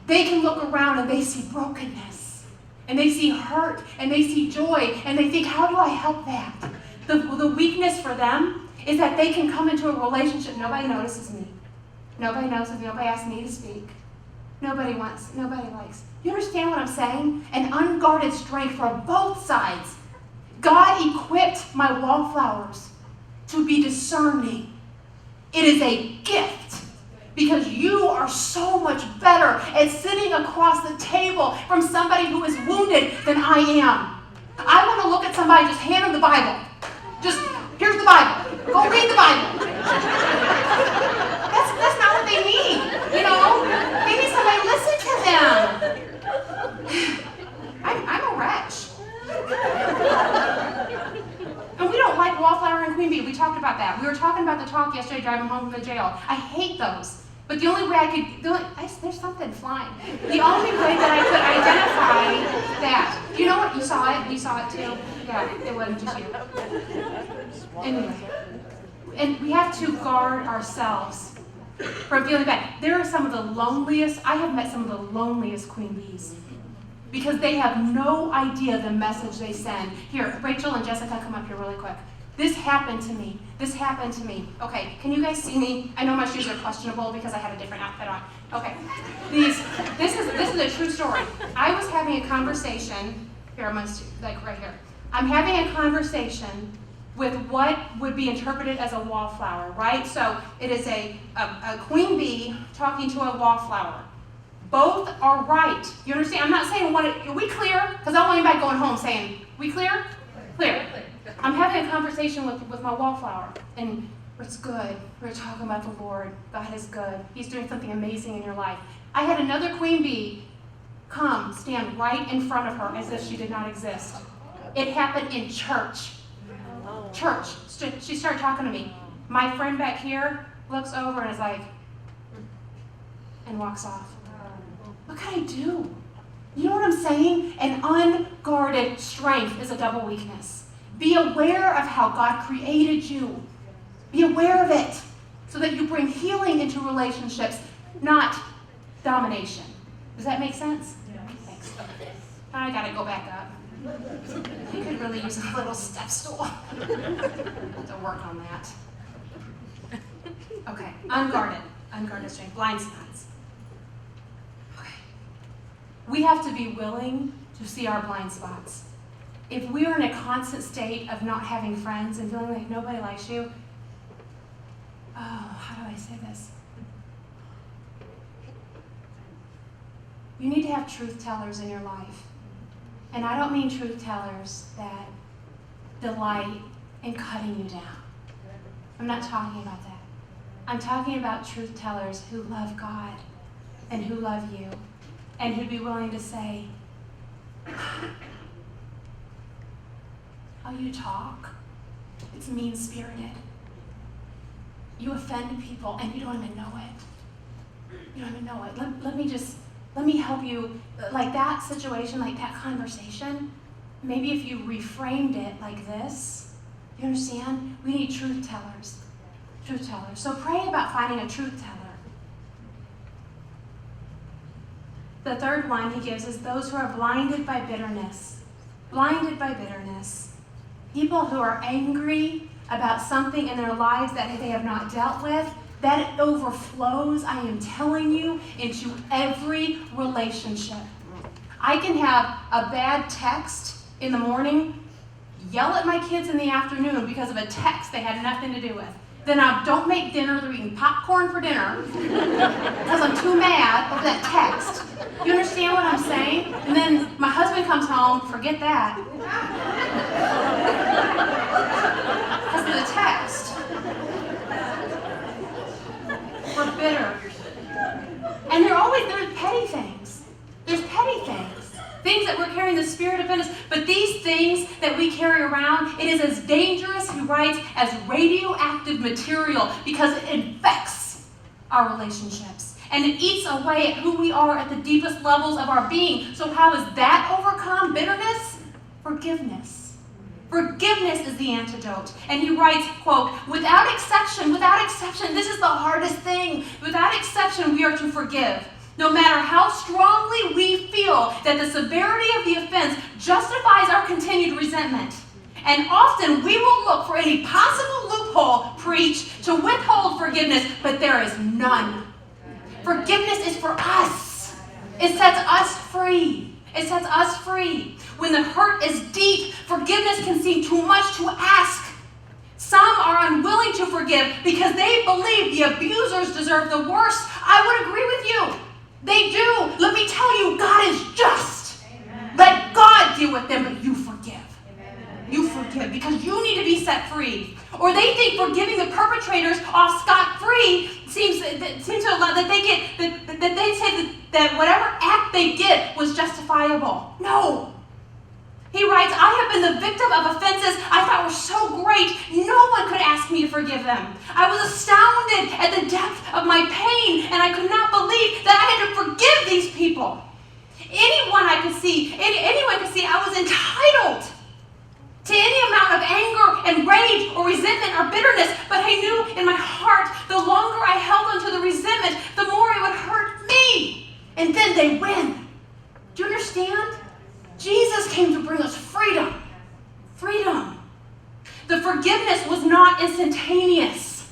They can look around and they see brokenness. And they see hurt. And they see joy. And they think, how do I help that? The weakness for them is that they can come into a relationship. Nobody notices me. Nobody knows if nobody asks me to speak. Nobody likes. You understand what I'm saying? An unguarded strength for both sides. God equipped my wallflowers to be discerning. It is a gift because you are so much better at sitting across the table from somebody who is wounded than I am. I want to look at somebody, just hand them the Bible. Just, here's the Bible. Go read the Bible. That's not what they need, you know? They need somebody to listen to them. I'm drive them home from the jail. I hate those. But the only way I could, there's something flying. The only way that I could identify that, you know what, you saw it? You saw it too? Yeah, it wasn't just you. Anyway, and we have to guard ourselves from feeling bad. There are some of the loneliest, I have met some of the loneliest queen bees because they have no idea the message they send. Here, Rachel and Jessica, come up here really quick. This happened to me. This happened to me. Okay, can you guys see me? I know my shoes are questionable because I had a different outfit on. Okay, this is a true story. I was having a conversation, here, I'm gonna, like right here. I'm having a conversation with what would be interpreted as a wallflower, right? So it is a queen bee talking to a wallflower. Both are right. You understand? I'm not saying are we clear? Because I don't want anybody going home saying, we clear? Clear. I'm having a conversation with my wallflower, and it's good. We're talking about the Lord. God is good. He's doing something amazing in your life. I had another queen bee come stand right in front of her as if she did not exist. It happened in church. Church. She started talking to me. My friend back here looks over and is like, and walks off. What can I do? You know what I'm saying? An unguarded strength is a double weakness. Be aware of how God created you. Be aware of it so that you bring healing into relationships, not domination. Does that make sense? Yeah. Thanks. I gotta go back up. I could really use a little step stool to work on that. Okay, unguarded strength, blind spots. Okay. We have to be willing to see our blind spots. If we are in a constant state of not having friends and feeling like nobody likes you, how do I say this? You need to have truth tellers in your life. And I don't mean truth tellers that delight in cutting you down. I'm not talking about that. I'm talking about truth tellers who love God and who love you and who'd be willing to say, how you talk, it's mean-spirited. You offend people and you don't even know it. You don't even know it. Let me help you. Like that situation, like that conversation, maybe if you reframed it like this, you understand? We need truth tellers. Truth tellers. So pray about finding a truth teller. The third one he gives is those who are blinded by bitterness. Blinded by bitterness. People who are angry about something in their lives that they have not dealt with, that overflows, I am telling you, into every relationship. I can have a bad text in the morning, yell at my kids in the afternoon because of a text they had nothing to do with. Then I don't make dinner, they're eating popcorn for dinner because I'm too mad over that text. You understand what I'm saying? And then my husband comes home, forget that. Because of the text. We're bitter. And there's petty things. There's petty things. Things that we're carrying the spirit of bitterness. But these things that we carry around, it is as dangerous, he writes, as radioactive material because it infects our relationships. And it eats away at who we are at the deepest levels of our being. So how is that overcome? Bitterness? Forgiveness. Forgiveness is the antidote. And he writes, quote, without exception, this is the hardest thing. Without exception, we are to forgive. No matter how strongly we feel that the severity of the offense justifies our continued resentment. And often we will look for any possible loophole preached to withhold forgiveness, but there is none. Forgiveness is for us. It sets us free. It sets us free. When the hurt is deep, forgiveness can seem too much to ask. Some are unwilling to forgive because they believe the abusers deserve the worst. I would agree with you. They do. Let me tell you, God is just. Amen. Let God deal with them, but you forgive. Amen. You forgive because you need to be set free. Or they think forgiving the perpetrators off scot-free seems to allow that they get that they say that whatever act they did was justifiable. No. He writes, I have been the victim of offenses I thought were so great, no one could ask me to forgive them. I was astounded at the depth of my pain, and I could not believe that I had to forgive these people. Anyone could see I was entitled to any amount of anger and rage or resentment or bitterness, but I knew in my heart, the longer I held onto the resentment, the more it would hurt me. And then they win. Do you understand? Jesus came to bring us freedom. Freedom. The forgiveness was not instantaneous.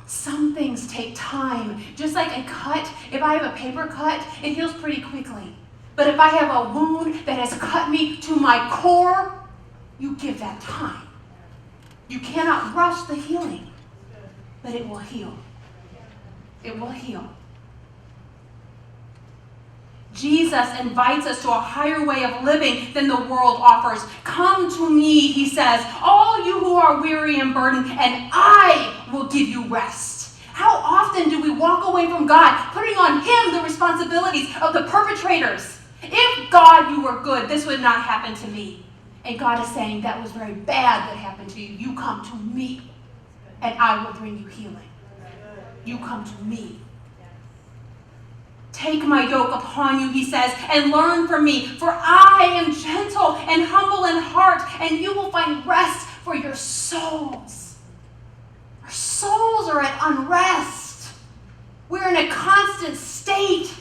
Some things take time. Just like a cut, if I have a paper cut, it heals pretty quickly. But if I have a wound that has cut me to my core, you give that time. You cannot rush the healing, but it will heal. It will heal. Jesus invites us to a higher way of living than the world offers. Come to me, he says, all you who are weary and burdened, and I will give you rest. How often do we walk away from God, putting on him the responsibilities of the perpetrators? If God, you were good, this would not happen to me. And God is saying, that was very bad that happened to you. You come to me, and I will bring you healing. You come to me. Take my yoke upon you, he says, and learn from me, for I am gentle and humble in heart, and you will find rest for your souls. Our souls are at unrest. We're in a constant state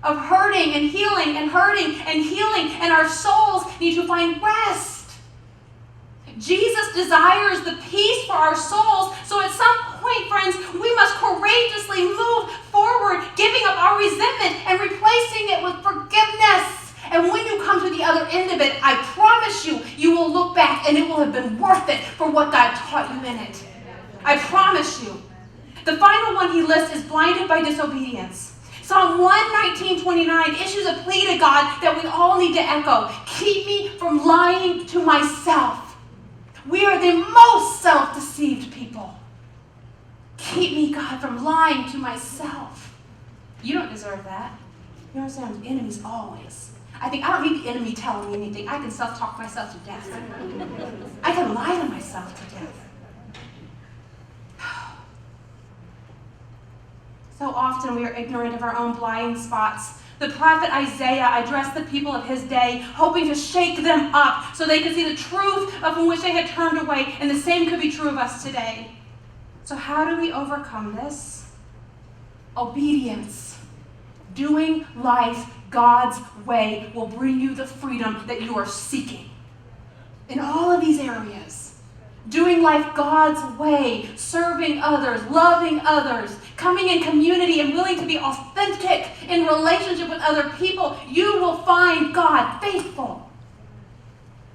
of hurting and healing and hurting and healing, and our souls need to find rest. Jesus desires the peace for our souls, so at some point, friends, we must courageously move forward, giving up our resentment and replacing it with forgiveness. And when you come to the other end of it, I promise you, you will look back and it will have been worth it for what God taught you in it. I promise you. The final one he lists is blinded by disobedience. Psalm 119:29 issues a plea to God that we all need to echo. Keep me from lying to myself. We are the most self-deceived people. Keep me, God, from lying to myself. You don't deserve that. You understand? The enemy's always. I don't need the enemy telling me anything. I can self-talk myself to death. I can lie to myself to death. So often we are ignorant of our own blind spots. The prophet Isaiah addressed the people of his day, hoping to shake them up so they could see the truth from which they had turned away, and the same could be true of us today. So how do we overcome this? Obedience. Doing life God's way will bring you the freedom that you are seeking. In all of these areas. Doing life God's way, serving others, loving others, coming in community and willing to be authentic in relationship with other people, you will find God faithful.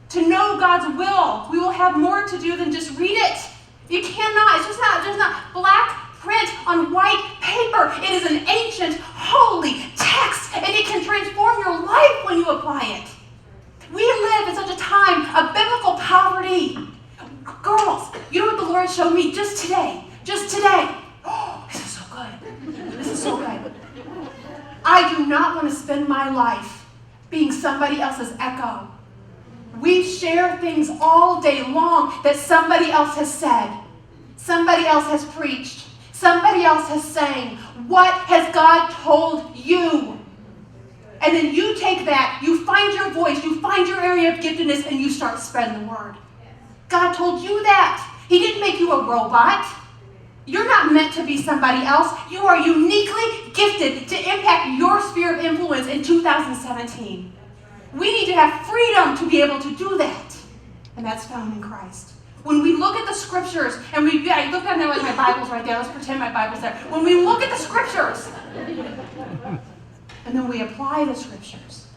To know God's will, we will have more to do than just read it. You cannot, it's just not black print on white paper. It is an ancient, holy text, and it can transform your life when you apply it. We live in such a time of biblical poverty. Girls, you know what the Lord showed me just today? Oh, this is so good. This is so good. I do not want to spend my life being somebody else's echo. We share things all day long that somebody else has said, somebody else has preached, somebody else has sang. What has God told you? And then you take that, you find your voice, you find your area of giftedness, and you start spreading the word. God told you that. He didn't make you a robot. You're not meant to be somebody else. You are uniquely gifted to impact your sphere of influence in 2017. We need to have freedom to be able to do that. And that's found in Christ. When we look at the scriptures, and I look at them like my Bible's right there. Let's pretend my Bible's there. When we look at the scriptures, and then we apply the scriptures.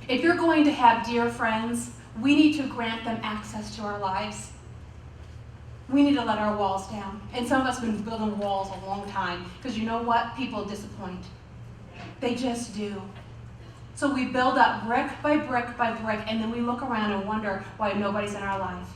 If you're going to have dear friends, we need to grant them access to our lives. We need to let our walls down. And some of us have been building walls a long time. Because you know what? People disappoint. They just do. So we build up brick by brick by brick, and then we look around and wonder why nobody's in our life.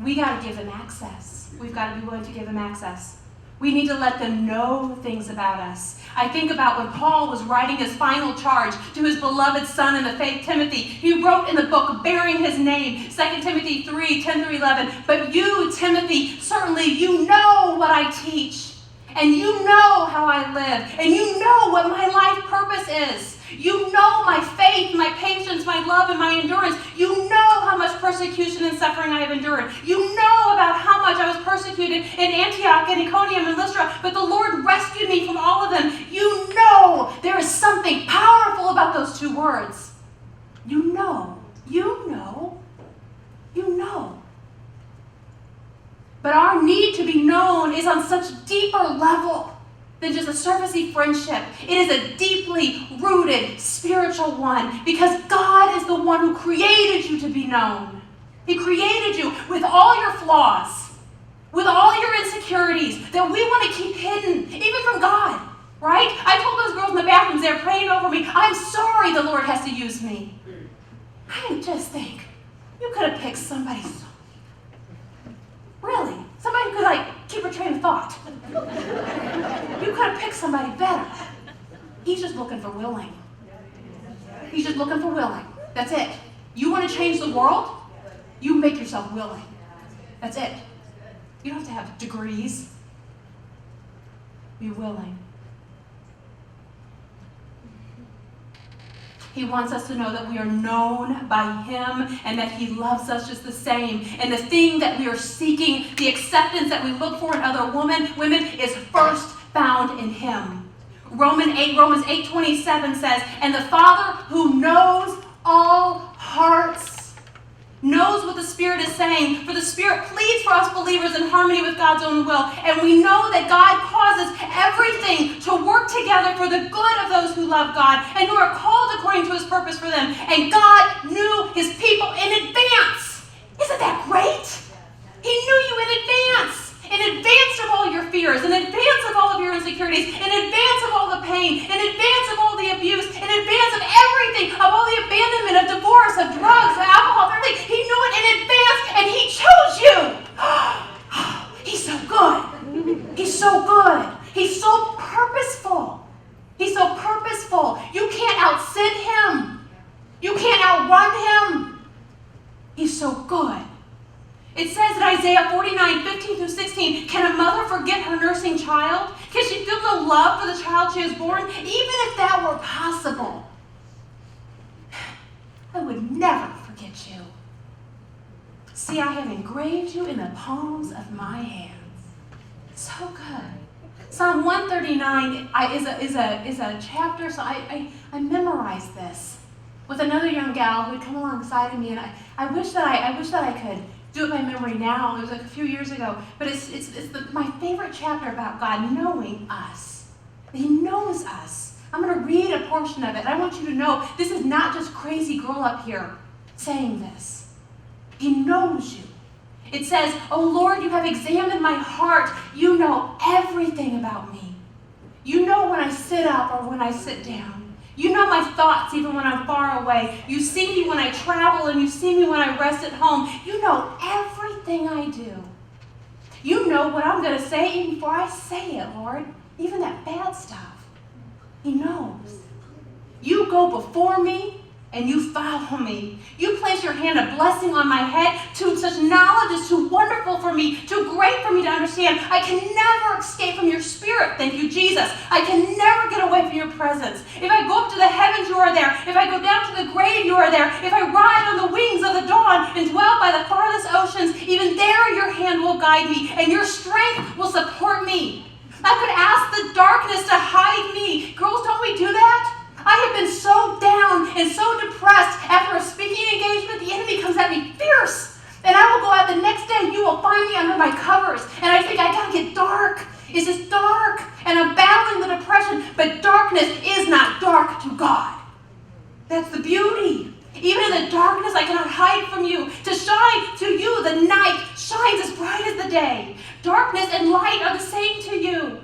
We got to give them access. We've got to be willing to give them access. We need to let them know things about us. I think about when Paul was writing his final charge to his beloved son in the faith, Timothy. He wrote in the book bearing his name, 2 Timothy 3, 10 through 11, "But you, Timothy, certainly you know what I teach, and you know how I live, and you know what my life purpose is. You know my faith, my patience, my love, and my endurance. You know how much persecution and suffering I have endured. You know about how much I was persecuted in Antioch and Iconium and Lystra, but the Lord rescued me from all of them." You know, there is something powerful about those two words. You know, you know, you know. But our need to be known is on such a deeper level than just a surfacey friendship. It is a deeply rooted spiritual one, because God is the one who created you to be known. He created you with all your flaws, with all your insecurities that we want to keep hidden, even from God, right? I told those girls in the bathrooms, they were praying over me, "I'm sorry the Lord has to use me." I just think, you could have picked somebody so really, somebody who could keep a train of thought. You could have picked somebody better. He's just looking for willing. He's just looking for willing. That's it. You want to change the world? You make yourself willing. That's it. You don't have to have degrees. Be willing. He wants us to know that we are known by him and that he loves us just the same. And the thing that we are seeking, the acceptance that we look for in other women, is first found in him. Romans 8:27 says, "And the Father who knows all hearts knows what the Spirit is saying, for the Spirit pleads for us believers in harmony with God's own will. And we know that God causes everything to work together for the good of those who love God and who are called according to his purpose for them. And God knew his people in advance." Isn't that great? He knew you in advance of all your fears, in advance of all of your insecurities, in advance of all the pain, in advance of all the abuse, in advance of everything, of all the abandonment, of divorce, of drugs, of alcohol, of everything. He knew it in advance, and he chose you. He's so good. He's so good. He's so purposeful. He's so purposeful. You can't out-sin him. You can't outrun him. He's so good. It says in Isaiah 49:15-16, "Can a mother forget her nursing child? Can she feel no love for the child she has born? Even if that were possible, I would never forget you. See, I have engraved you in the palms of my hands." So good. Psalm 139 is a chapter, so I memorized this with another young gal who had come alongside of me, and I wish that I could do it by memory now. It was a few years ago, but it's my favorite chapter about God knowing us. He knows us. I'm going to read a portion of it. I want you to know this is not just crazy girl up here saying this. He knows you. It says, "O Lord, you have examined my heart. You know everything about me. You know when I sit up or when I sit down. You know my thoughts even when I'm far away. You see me when I travel and you see me when I rest at home. You know everything I do. You know what I'm going to say even before I say it, Lord. Even that bad stuff. He knows. You go before me and you follow me. You place your hand of blessing on my head. To such knowledge is too wonderful for me, too great for me to understand. I can never escape from your spirit. Thank you, Jesus. I can never get away from your presence. If I go up to the heavens, you are there. If I go down to the grave, you are there. If I ride on the wings of the dawn and dwell by the farthest oceans, even there your hand will guide me and your strength will support me. I could ask the darkness to hide me. Girls, don't we do that? I have been so down and so depressed after a speaking engagement, the enemy comes at me fierce. And I will go out the next day, you will find me under my covers. And I think I gotta get dark. It's just dark. And I'm battling the depression. But darkness is not dark to God. That's the beauty. Even in the darkness, I cannot hide from you. To shine to you, the night shines as bright as the day. Darkness and light are the same to you.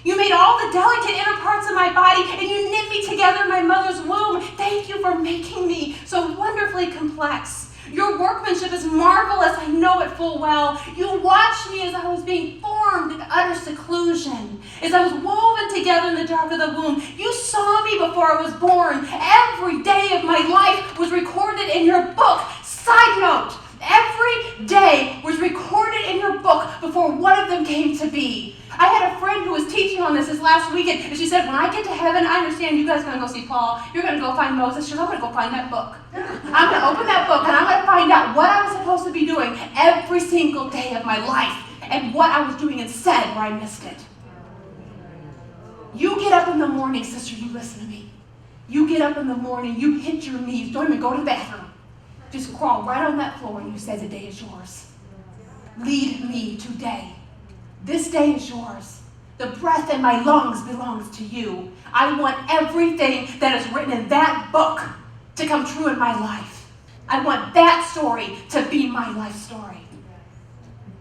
You made all the delicate inner parts of my body, and you knit me together in my mother's womb. Thank you for making me so wonderfully complex. Your workmanship is marvelous. I know it full well. You watched me as I was being formed formed in utter seclusion, as I was woven together in the dark of the womb. You saw me before I was born. Every day of my life was recorded in your book. Side note, every day was recorded in your book before one of them came to be. I had a friend who was teaching on this last weekend, and she said, when I get to heaven, I understand you guys are going to go see Paul. You're going to go find Moses. She said, I'm going to go find that book. I'm going to open that book, and I'm going to find out what I was supposed to be doing every single day of my life and what I was doing instead where I missed it. You get up in the morning, sister, you listen to me. You get up in the morning, you hit your knees, don't even go to the bathroom. Just crawl right on that floor and you say, the day is yours. Lead me today. This day is yours. The breath in my lungs belongs to you. I want everything that is written in that book to come true in my life. I want that story to be my life story.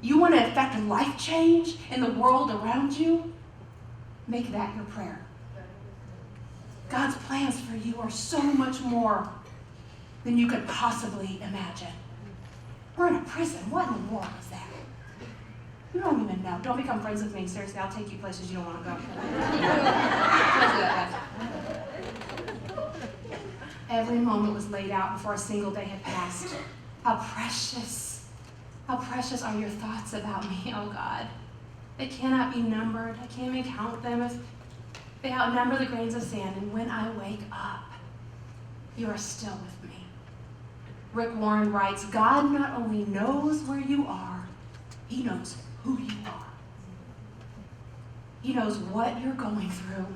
You want to effect a life change in the world around you? Make that your prayer. God's plans for you are so much more than you could possibly imagine. We're in a prison. What in the world is that? You don't even know. Don't become friends with me. Seriously, I'll take you places you don't want to go. Don't do that, guys. Every moment was laid out before a single day had passed. How precious are your thoughts about me, oh God. They cannot be numbered. I can't even count them. If they outnumber the grains of sand. And when I wake up, you are still with me. Rick Warren writes, God not only knows where you are, he knows who you are. He knows what you're going through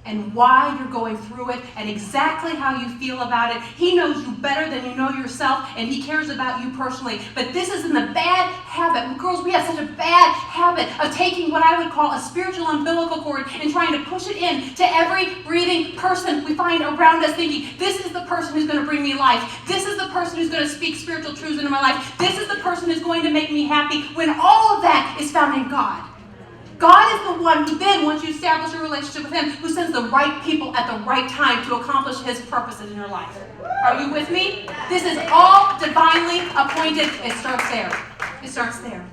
and why you're going through it and exactly how you feel about it. He knows you better than you know yourself, and he cares about you personally. But this is in the bad habit. Girls, we have such a bad habit of taking what I would call a spiritual umbilical cord and trying to push it in to every breathing person we find around us, thinking, this is the person who's going to bring me life. This is the person who's going to speak spiritual truths into my life. This is the person who's going to make me happy, when all of that is found in God. God is the one who then, once you establish a relationship with him, who sends the right people at the right time to accomplish his purposes in your life. Are you with me? This is all divinely appointed. It starts there. It starts there.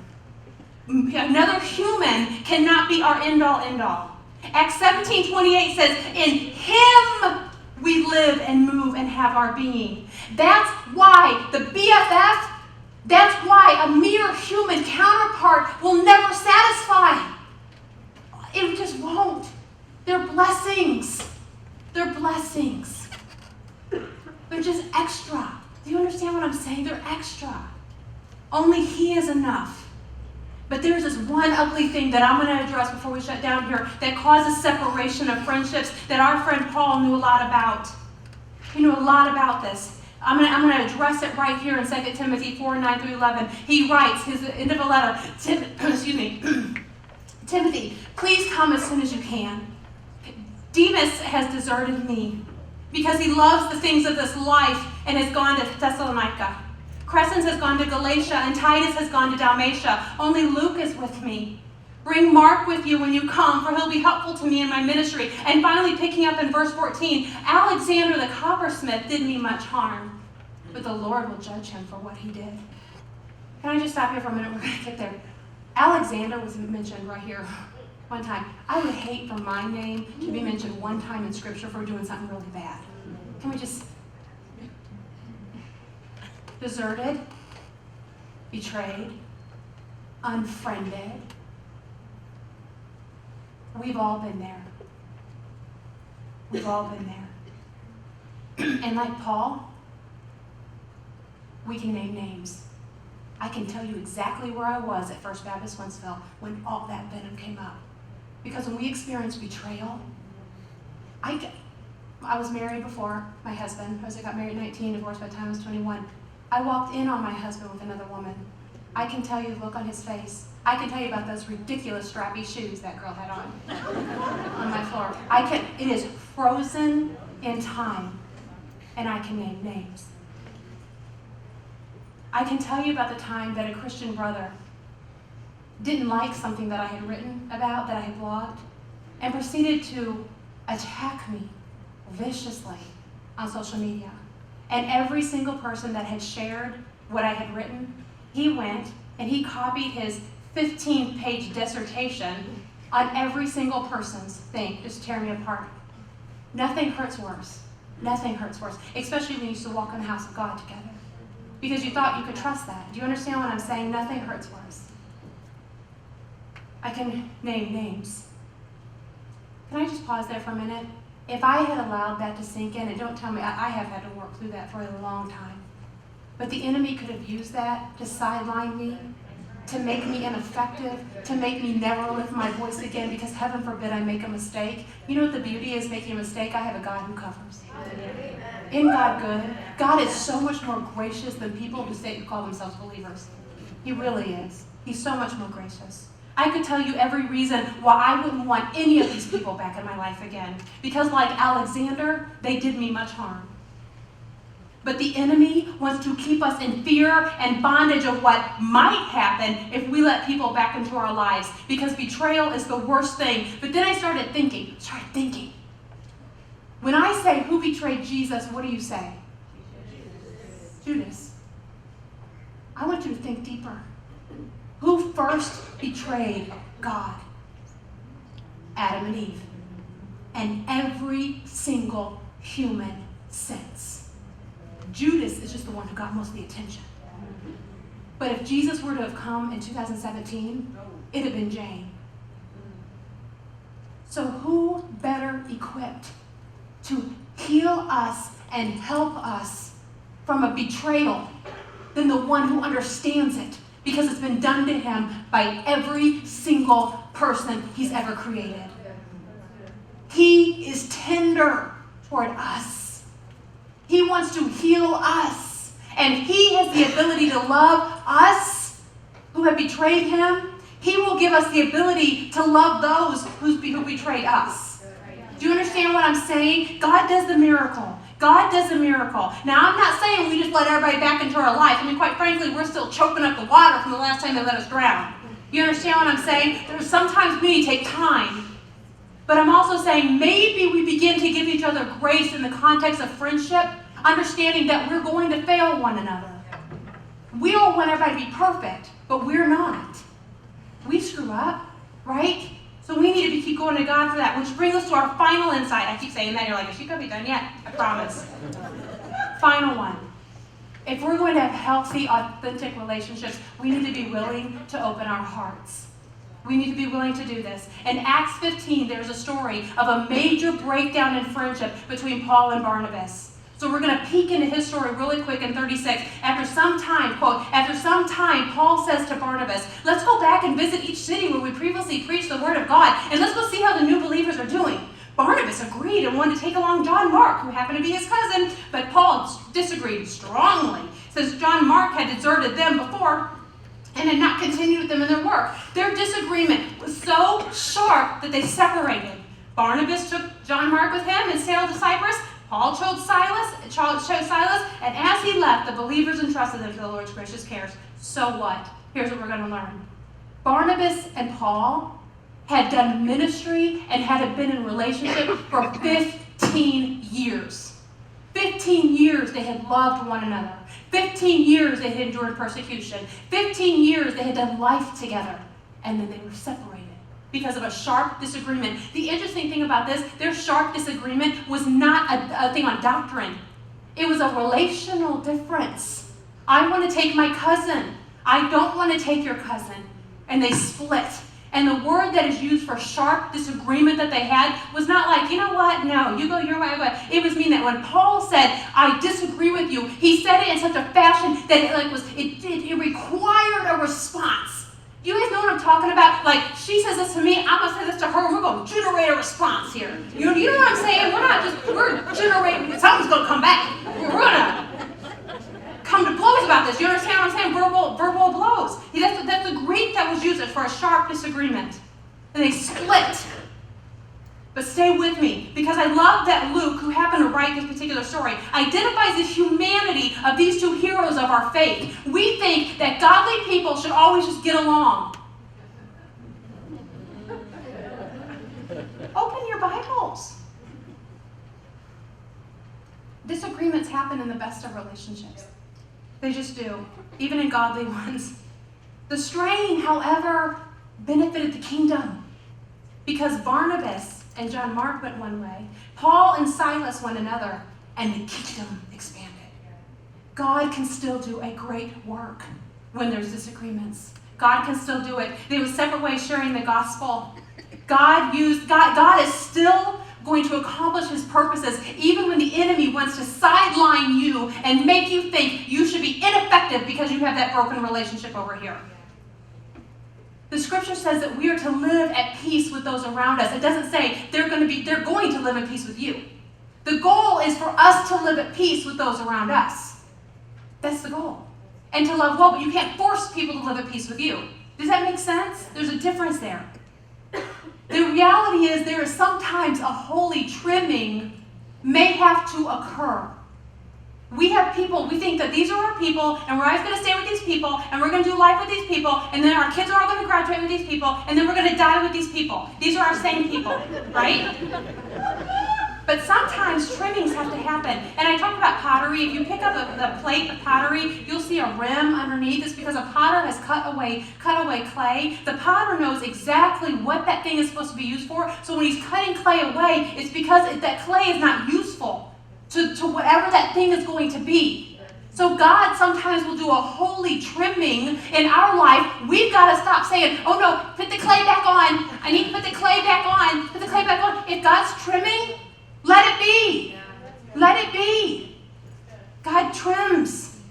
Another human cannot be our end-all, end-all. Acts 17:28 says, in him we live and move and have our being. That's why the BFF, that's why a mere human counterpart will never satisfy. It just won't. They're blessings. They're blessings. They're just extra. Do you understand what I'm saying? They're extra. Only he is enough. But there's this one ugly thing that I'm going to address before we shut down here that causes separation of friendships that our friend Paul knew a lot about. He knew a lot about this. I'm going to address it right here in 2 Timothy 4:9-11. He writes, his end of a letter, Timothy, please come as soon as you can. Demas has deserted me because he loves the things of this life and has gone to Thessalonica. Crescens has gone to Galatia and Titus has gone to Dalmatia. Only Luke is with me. Bring Mark with you when you come, for he'll be helpful to me in my ministry. And finally, picking up in verse 14, Alexander the coppersmith did me much harm, but the Lord will judge him for what he did. Can I just stop here for a minute? We're going to get there. Alexander was mentioned right here one time. I would hate for my name to be mentioned one time in Scripture for doing something really bad. Can we just... Deserted, betrayed, unfriended. We've all been there. We've all been there. And like Paul, we can name names. I can tell you exactly where I was at First Baptist Wentzville when all that venom came up. Because when we experience betrayal, I was married before my husband. I got married at 19, divorced by the time I was 21. I walked in on my husband with another woman. I can tell you the look on his face. I can tell you about those ridiculous strappy shoes that girl had on my floor. It is frozen in time, and I can name names. I can tell you about the time that a Christian brother didn't like something that I had written about, that I had blogged, and proceeded to attack me viciously on social media. And every single person that had shared what I had written, he went and he copied his 15-page dissertation on every single person's thing, just tear me apart. Nothing hurts worse. Nothing hurts worse, especially when you used to walk in the house of God together. Because you thought you could trust that. Do you understand what I'm saying? Nothing hurts worse. I can name names. Can I just pause there for a minute? If I had allowed that to sink in, and don't tell me, I have had to work through that for a long time. But the enemy could have used that to sideline me, to make me ineffective, to make me never lift my voice again, because heaven forbid I make a mistake. You know what the beauty is making a mistake? I have a God who covers. Isn't God good? God is so much more gracious than people who call themselves believers. He really is. He's so much more gracious. I could tell you every reason why I wouldn't want any of these people back in my life again. Because like Alexander, they did me much harm. But the enemy wants to keep us in fear and bondage of what might happen if we let people back into our lives. Because betrayal is the worst thing. But then I started thinking. When I say, who betrayed Jesus, what do you say? Judas. I want you to think deeper. Who first betrayed God? Adam and Eve. And every single human since. Judas is just the one who got most of the attention. But if Jesus were to have come in 2017, it'd have been Jane. So who better equipped to heal us and help us from a betrayal than the one who understands it, because it's been done to him by every single person he's ever created. He is tender toward us. He wants to heal us. And he has the ability to love us who have betrayed him. He will give us the ability to love those who betrayed us. Do you understand what I'm saying? God does the miracle. God does a miracle. Now, I'm not saying we just let everybody back into our life. I mean, quite frankly, we're still choking up the water from the last time they let us drown. You understand what I'm saying? Sometimes we need to take time. But I'm also saying maybe we begin to give each other grace in the context of friendship, understanding that we're going to fail one another. We don't want everybody to be perfect, but we're not. We screw up, right? So we need to keep going to God for that, which brings us to our final insight. I keep saying that, you're like, is she going to be done yet? I promise. Final one. If we're going to have healthy, authentic relationships, we need to be willing to open our hearts. We need to be willing to do this. In Acts 15, there's a story of a major breakdown in friendship between Paul and Barnabas. So we're going to peek into his story really quick in 36. After some time, quote, after some time, Paul says to Barnabas, let's go back and visit each city where we previously preached the word of God, and let's go see how the new believers are doing. Barnabas agreed and wanted to take along John Mark, who happened to be his cousin, but Paul disagreed strongly, since John Mark had deserted them before and had not continued with them in their work. Their disagreement was so sharp that they separated. Barnabas took John Mark with him and sailed to Cyprus. Paul chose Silas, and as he left, the believers entrusted them to the Lord's gracious cares. So what? Here's what we're going to learn. Barnabas and Paul had done ministry and had been in relationship for 15 years. 15 years they had loved one another. 15 years they had endured persecution. 15 years they had done life together. And then they were separated because of a sharp disagreement. The interesting thing about this, their sharp disagreement was not a thing on doctrine. It was a relational difference. I want to take my cousin. I don't want to take your cousin. And they split. And the word that is used for sharp disagreement that they had was not like, you know what, no, you go your way, I go. It was mean that when Paul said, I disagree with you, he said it in such a fashion that it required a response. You guys know what I'm talking about? Like, she says this to me, I'm going to say this to her, and we're going to generate a response here. You know what I'm saying? We're generating, something's going to come back. We're going to come to blows about this. You understand what I'm saying? Verbal blows. That's the Greek that was used for a sharp disagreement. And they split. But stay with me, because I love that Luke, who happened to write this particular story, identifies the humanity of these two heroes of our faith. We think that godly people should always just get along. Open your Bibles. Disagreements happen in the best of relationships. They just do, even in godly ones. The straying, however, benefited the kingdom because Barnabas and John Mark went one way, Paul and Silas went another, and the kingdom expanded. God can still do a great work when there's disagreements. God can still do it. There was separate ways sharing the gospel. God is still going to accomplish his purposes even when the enemy wants to sideline you and make you think you should be ineffective because you have that broken relationship over here. The scripture says that we are to live at peace with those around us. It doesn't say they're going to live at peace with you. The goal is for us to live at peace with those around us. That's the goal. And to love well, but you can't force people to live at peace with you. Does that make sense? There's a difference there. The reality is there is sometimes a holy trimming may have to occur. We have people, we think that these are our people, and we're always going to stay with these people, and we're going to do life with these people, and then our kids are all going to graduate with these people, and then we're going to die with these people. These are our same people, right? But sometimes trimmings have to happen. And I talk about pottery. If you pick up the plate of pottery, you'll see a rim underneath. It's because a potter has cut away clay. The potter knows exactly what that thing is supposed to be used for. So when he's cutting clay away, it's because that clay is not useful to whatever that thing is going to be. So God sometimes will do a holy trimming in our life. We've got to stop saying, oh no, put the clay back on. I need to put the clay back on. Put the clay back on. If God's trimming, let it be. Let it be. God trims.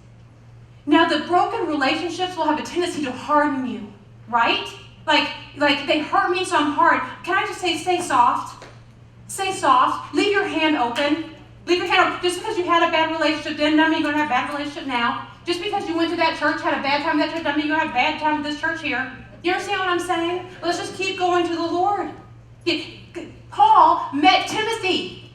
Now, the broken relationships will have a tendency to harden you, right? Like they hurt me, so I'm hard. Can I just say, stay soft? Stay soft. Leave your hand open. Leave your hand open. Just because you had a bad relationship didn't mean you're going to have a bad relationship now. Just because you went to that church, had a bad time at that church, doesn't mean you're going to have a bad time at this church here. You understand what I'm saying? Let's just keep going to the Lord. Paul met Timothy.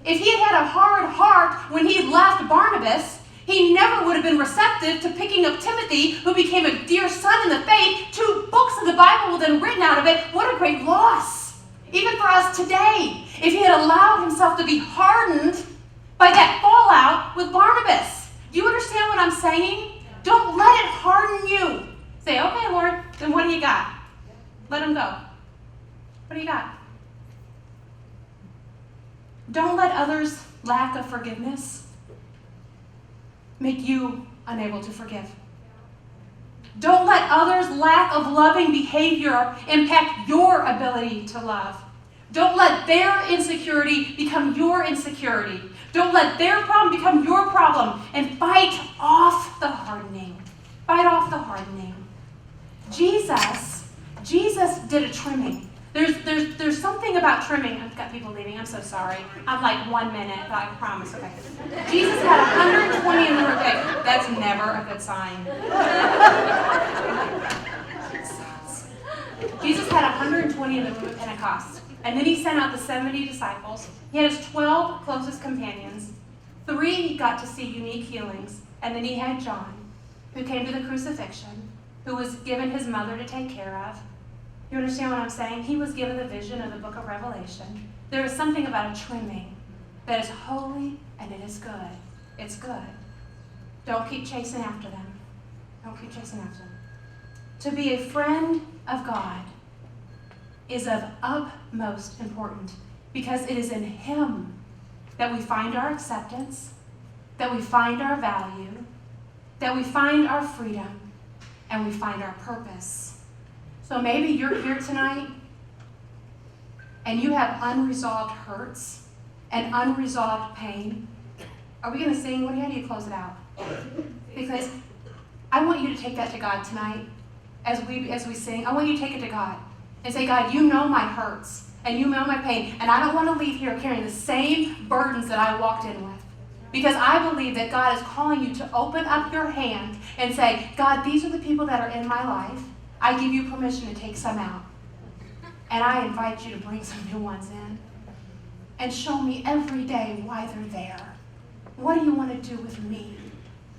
If he had had a hard heart when he left Barnabas, he never would have been receptive to picking up Timothy, who became a dear son in the faith. 2 books of the Bible were then written out of it. What a great loss. Even for us today, if he had allowed himself to be hardened by that fallout with Barnabas. Do you understand what I'm saying? Don't let it harden you. Say, okay, Lord, then what do you got? Let him go. What do you got? Don't let others' lack of forgiveness make you unable to forgive. Don't let others' lack of loving behavior impact your ability to love. Don't let their insecurity become your insecurity. Don't let their problem become your problem. And fight off the hardening. Fight off the hardening. Jesus did a trimming. There's something about trimming. I've got people leaving. I'm so sorry. I'm like 1 minute, but I promise. Okay. Jesus had 120 in the room. Okay, that's never a good sign. Jesus had 120 in the room at Pentecost. And then he sent out the 70 disciples. He had his 12 closest companions. 3 got to see unique healings. And then he had John, who came to the crucifixion, who was given his mother to take care of. You understand what I'm saying? He was given the vision of the book of Revelation. There is something about a trimming that is holy and it is good. It's good. Don't keep chasing after them. Don't keep chasing after them. To be a friend of God is of utmost importance because it is in Him that we find our acceptance, that we find our value, that we find our freedom, and we find our purpose. So maybe you're here tonight and you have unresolved hurts and unresolved pain. Are we going to sing? How do you close it out? Because I want you to take that to God tonight as we sing. I want you to take it to God and say, God, you know my hurts and you know my pain, and I don't want to leave here carrying the same burdens that I walked in with. Because I believe that God is calling you to open up your hand and say, God, these are the people that are in my life. I give you permission to take some out. And I invite you to bring some new ones in. And show me every day why they're there. What do you want to do with me?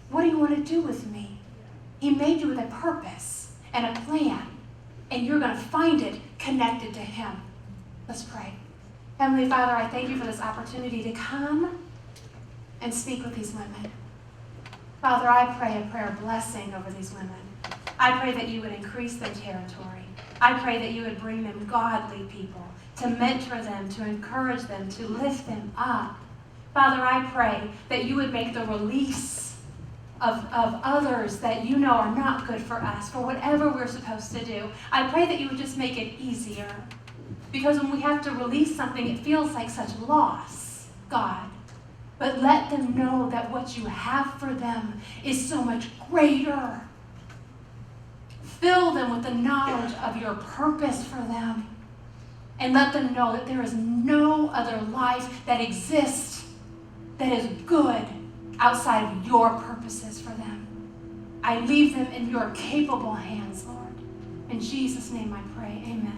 What do you want to do with me? He made you with a purpose and a plan. And you're going to find it connected to Him. Let's pray. Heavenly Father, I thank you for this opportunity to come and speak with these women. Father, I pray a prayer of blessing over these women. I pray that you would increase their territory. I pray that you would bring them godly people to mentor them, to encourage them, to lift them up. Father, I pray that you would make the release of others that you know are not good for us, for whatever we're supposed to do. I pray that you would just make it easier. Because when we have to release something, it feels like such loss, God. But let them know that what you have for them is so much greater. Fill them with the knowledge of your purpose for them. And let them know that there is no other life that exists that is good outside of your purposes for them. I leave them in your capable hands, Lord. In Jesus' name I pray, amen.